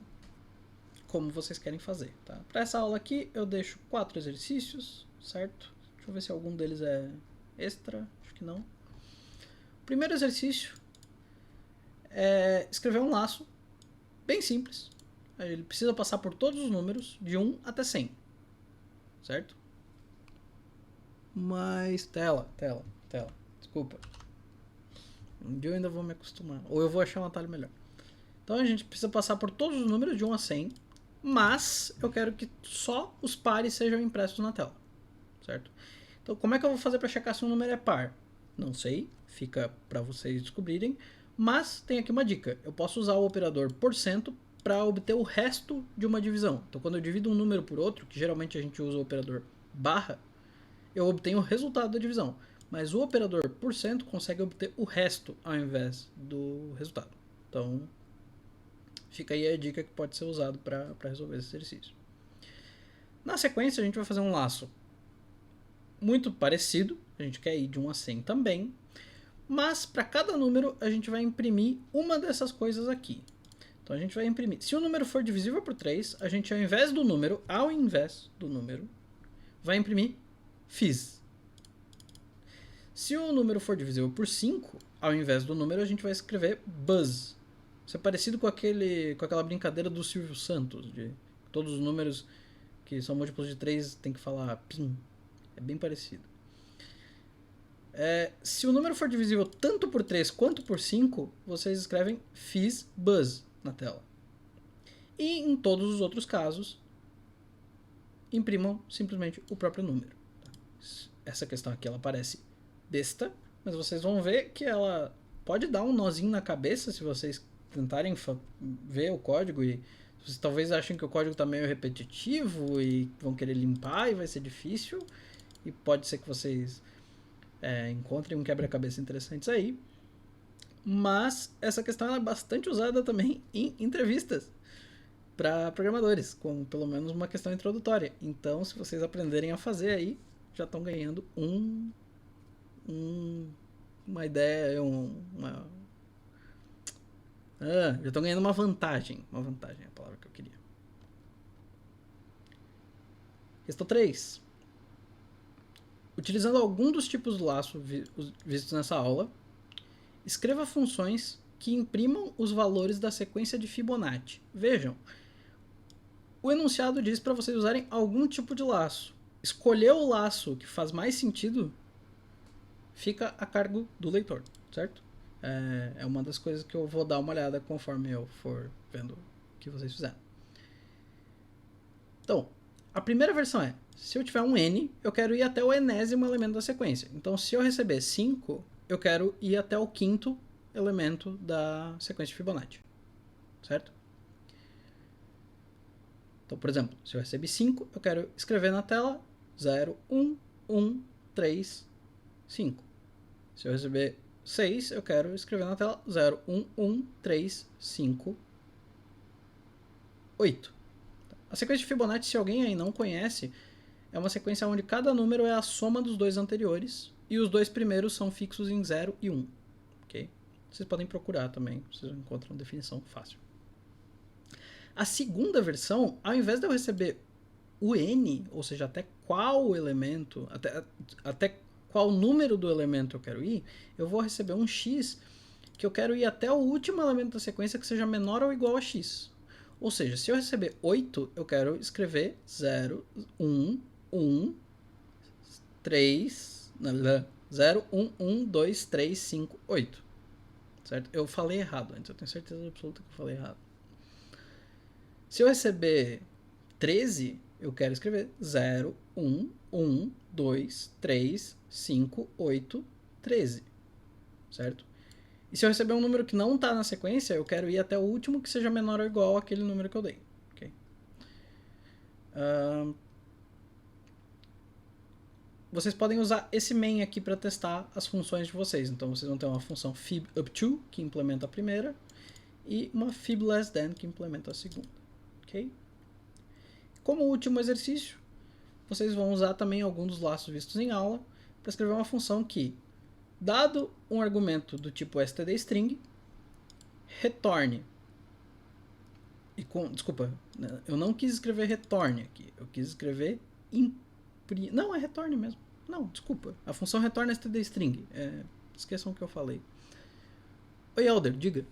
como vocês querem fazer. Tá? Para essa aula aqui eu deixo 4 exercícios, certo? Deixa eu ver se algum deles é extra, acho que não. O primeiro exercício é escrever um laço bem simples. Ele precisa passar por todos os números de 1 até 100, certo? Mas tela, desculpa. Um dia eu ainda vou me acostumar, ou eu vou achar um atalho melhor. Então a gente precisa passar por todos os números de 1 a 100, mas eu quero que só os pares sejam impressos na tela, certo? Então como é que eu vou fazer para checar se um número é par? Não sei, fica para vocês descobrirem, mas tem aqui uma dica. Eu posso usar o operador porcento para obter o resto de uma divisão. Então quando eu divido um número por outro, que geralmente a gente usa o operador barra, eu obtenho o resultado da divisão. Mas o operador porcento consegue obter o resto ao invés do resultado. Então fica aí a dica que pode ser usado para resolver esse exercício. Na sequência a gente vai fazer um laço muito parecido, a gente quer ir de 1 a 100 também, mas para cada número a gente vai imprimir uma dessas coisas aqui. Então a gente vai imprimir, se o número for divisível por 3, a gente ao invés do número, vai imprimir fiz. Se o número for divisível por 5, ao invés do número a gente vai escrever buzz. Isso é parecido com aquela brincadeira do Silvio Santos, de todos os números que são múltiplos de 3 tem que falar pin. É bem parecido. Se o número for divisível tanto por 3 quanto por 5, vocês escrevem fiz buzz na tela. E em todos os outros casos, imprimam simplesmente o próprio número. Essa questão aqui ela parece besta, mas vocês vão ver que ela pode dar um nozinho na cabeça se vocês tentarem ver o código e Vocês talvez achem que o código está meio repetitivo e vão querer limpar e vai ser difícil. E pode ser que vocês encontrem um quebra-cabeça interessante aí. Mas essa questão é bastante usada também em entrevistas para programadores, como pelo menos uma questão introdutória. Então, se vocês aprenderem a fazer aí, já estão ganhando uma ideia, já estão ganhando uma vantagem. Uma vantagem é a palavra que eu queria. Questão 3. Utilizando algum dos tipos do laço vistos nessa aula, escreva funções que imprimam os valores da sequência de Fibonacci. Vejam, o enunciado diz para vocês usarem algum tipo de laço. Escolher o laço que faz mais sentido fica a cargo do leitor, certo? É uma das coisas que eu vou dar uma olhada conforme eu for vendo o que vocês fizeram. Então, a primeira versão é, se eu tiver um n, eu quero ir até o enésimo elemento da sequência. Então, se eu receber 5, eu quero ir até o quinto elemento da sequência de Fibonacci, certo? Então, por exemplo, se eu receber 5, eu quero escrever na tela 0, 1, 1, 3, 5. Se eu receber 6, eu quero escrever na tela 0, 1, 1, 3, 5, 8. A sequência de Fibonacci, se alguém aí não conhece, é uma sequência onde cada número é a soma dos dois anteriores e os dois primeiros são fixos em 0 e 1. Okay? Vocês podem procurar também, vocês encontram definição fácil. A segunda versão, ao invés de eu receber o n, ou seja, até qual elemento, até qual número do elemento eu quero ir, eu vou receber um x que eu quero ir até o último elemento da sequência que seja menor ou igual a x. Ou seja, se eu receber 8, eu quero escrever 0, 1, 1, 3, 0, 1, 1, 2, 3, 5, 8. Certo? Eu falei errado antes, eu tenho certeza absoluta que eu falei errado. Se eu receber 13, eu quero escrever 0, 1, 1, 2, 3, 5, 8, 13. Certo? E se eu receber um número que não está na sequência, eu quero ir até o último que seja menor ou igual àquele número que eu dei. Okay? Vocês podem usar esse main aqui para testar as funções de vocês. Então vocês vão ter uma função fib_up_to, que implementa a primeira, e uma fib_less_than, que implementa a segunda. Okay? Como último exercício, vocês vão usar também algum dos laços vistos em aula para escrever uma função que, dado um argumento do tipo stdstring, retorne. Desculpa, eu não quis escrever retorne aqui, eu quis escrever não, é retorne mesmo. Não, desculpa, a função retorna stdstring. Esqueçam o que eu falei. Oi, Elder, diga.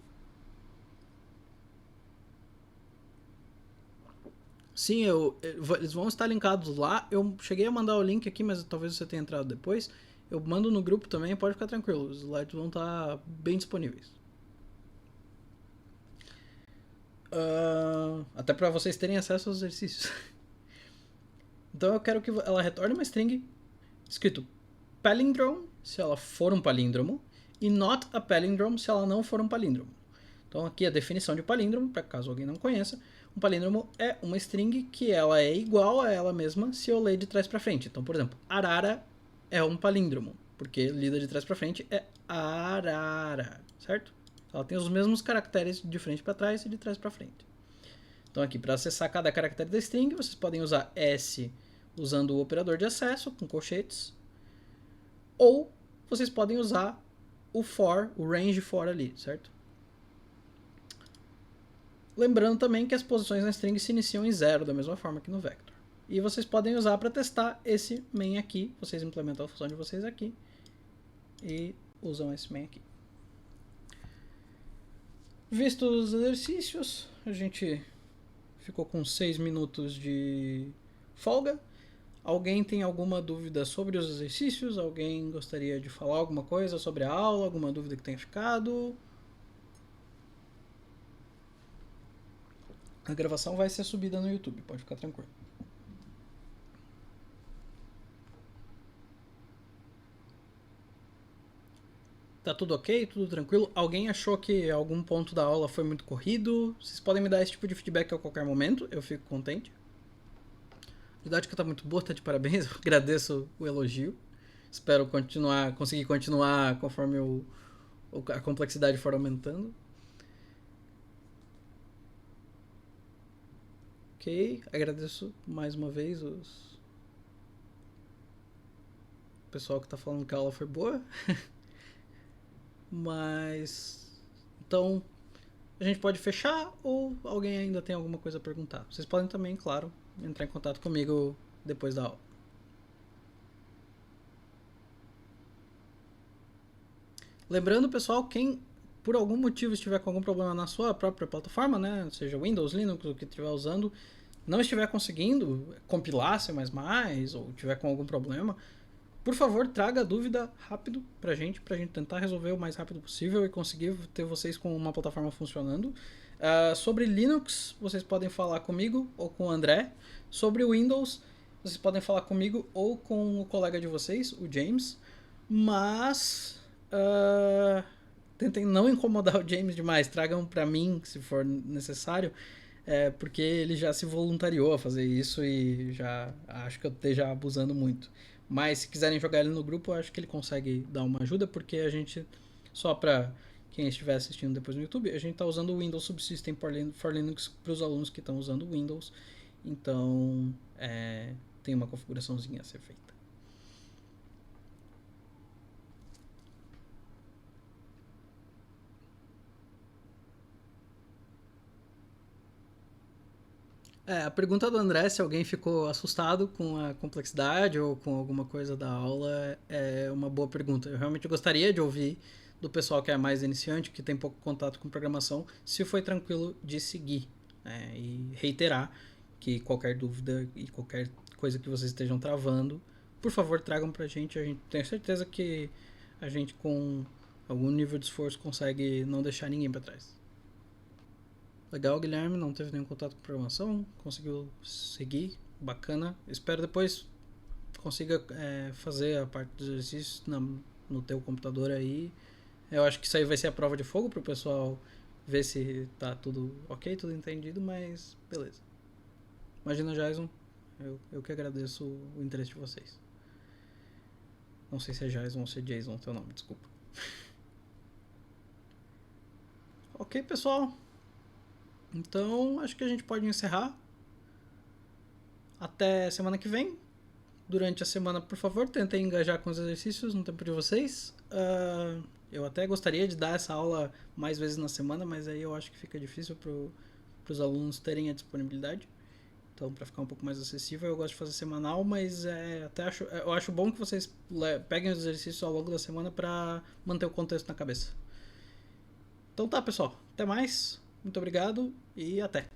Sim, eles vão estar linkados lá. Eu cheguei a mandar o link aqui, mas talvez você tenha entrado depois. Eu mando no grupo também, pode ficar tranquilo. Os slides vão estar bem disponíveis. Até para vocês terem acesso aos exercícios. Então eu quero que ela retorne uma string escrito palindrome, se ela for um palíndromo, e not a palindrome, se ela não for um palíndromo. Então aqui a definição de palíndromo, para caso alguém não conheça, um palíndromo é uma string que ela é igual a ela mesma se eu ler de trás para frente. Então, por exemplo, arara é um palíndromo, porque lida de trás para frente é arara, certo? Ela tem os mesmos caracteres de frente para trás e de trás para frente. Então aqui, para acessar cada caractere da string, vocês podem usar S usando o operador de acesso, com colchetes, ou vocês podem usar o for, o range for ali, certo? Lembrando também que as posições na string se iniciam em 0, da mesma forma que no vector. E vocês podem usar para testar esse main aqui, vocês implementam a função de vocês aqui, e usam esse main aqui. Visto os exercícios, a gente ficou com 6 minutos de folga. Alguém tem alguma dúvida sobre os exercícios? Alguém gostaria de falar alguma coisa sobre a aula? Alguma dúvida que tenha ficado? A gravação vai ser subida no YouTube, pode ficar tranquilo. Tá tudo ok? Tudo tranquilo? Alguém achou que algum ponto da aula foi muito corrido? Vocês podem me dar esse tipo de feedback a qualquer momento, eu fico contente. A didática tá muito boa, tá de parabéns, eu agradeço o elogio. Espero conseguir continuar conforme a complexidade for aumentando. Ok, agradeço mais uma vez o pessoal que tá falando que a aula foi boa. Mas. Então, a gente pode fechar ou alguém ainda tem alguma coisa a perguntar? Vocês podem também, claro, entrar em contato comigo depois da aula. Lembrando, pessoal, quem por algum motivo estiver com algum problema na sua própria plataforma, né, seja Windows, Linux, o que estiver usando, não estiver conseguindo compilar C++ ou tiver com algum problema, por favor, traga a dúvida rápido pra gente tentar resolver o mais rápido possível e conseguir ter vocês com uma plataforma funcionando. Sobre Linux, vocês podem falar comigo ou com o André. Sobre Windows, vocês podem falar comigo ou com o colega de vocês, o James. Mas tentem não incomodar o James demais. Tragam pra mim, se for necessário. Porque ele já se voluntariou a fazer isso e já acho que eu esteja abusando muito. Mas se quiserem jogar ele no grupo, eu acho que ele consegue dar uma ajuda, porque a gente, só para quem estiver assistindo depois no YouTube, a gente está usando o Windows Subsystem for Linux para os alunos que estão usando o Windows. Então, tem uma configuraçãozinha a ser feita. A pergunta do André, se alguém ficou assustado com a complexidade ou com alguma coisa da aula, é uma boa pergunta. Eu realmente gostaria de ouvir do pessoal que é mais iniciante, que tem pouco contato com programação, se foi tranquilo de seguir. E reiterar que qualquer dúvida e qualquer coisa que vocês estejam travando, por favor, tragam pra gente. A gente tem certeza que a gente, com algum nível de esforço, consegue não deixar ninguém para trás. Legal, Guilherme, não teve nenhum contato com programação, conseguiu seguir, bacana. Espero depois consiga fazer a parte dos exercícios no teu computador aí. Eu acho que isso aí vai ser a prova de fogo pro pessoal ver se tá tudo ok, tudo entendido, mas beleza. Imagina, Jason, eu que agradeço o interesse de vocês. Não sei se é Jason ou se é Jason o teu nome, desculpa. Ok, pessoal. Então, acho que a gente pode encerrar. Até semana que vem. Durante a semana, por favor, tentem engajar com os exercícios no tempo de vocês. Eu até gostaria de dar essa aula mais vezes na semana, mas aí eu acho que fica difícil para os alunos terem a disponibilidade. Então, para ficar um pouco mais acessível, eu gosto de fazer semanal, mas eu acho bom que vocês peguem os exercícios ao longo da semana para manter o contexto na cabeça. Então tá, pessoal. Até mais. Muito obrigado e até.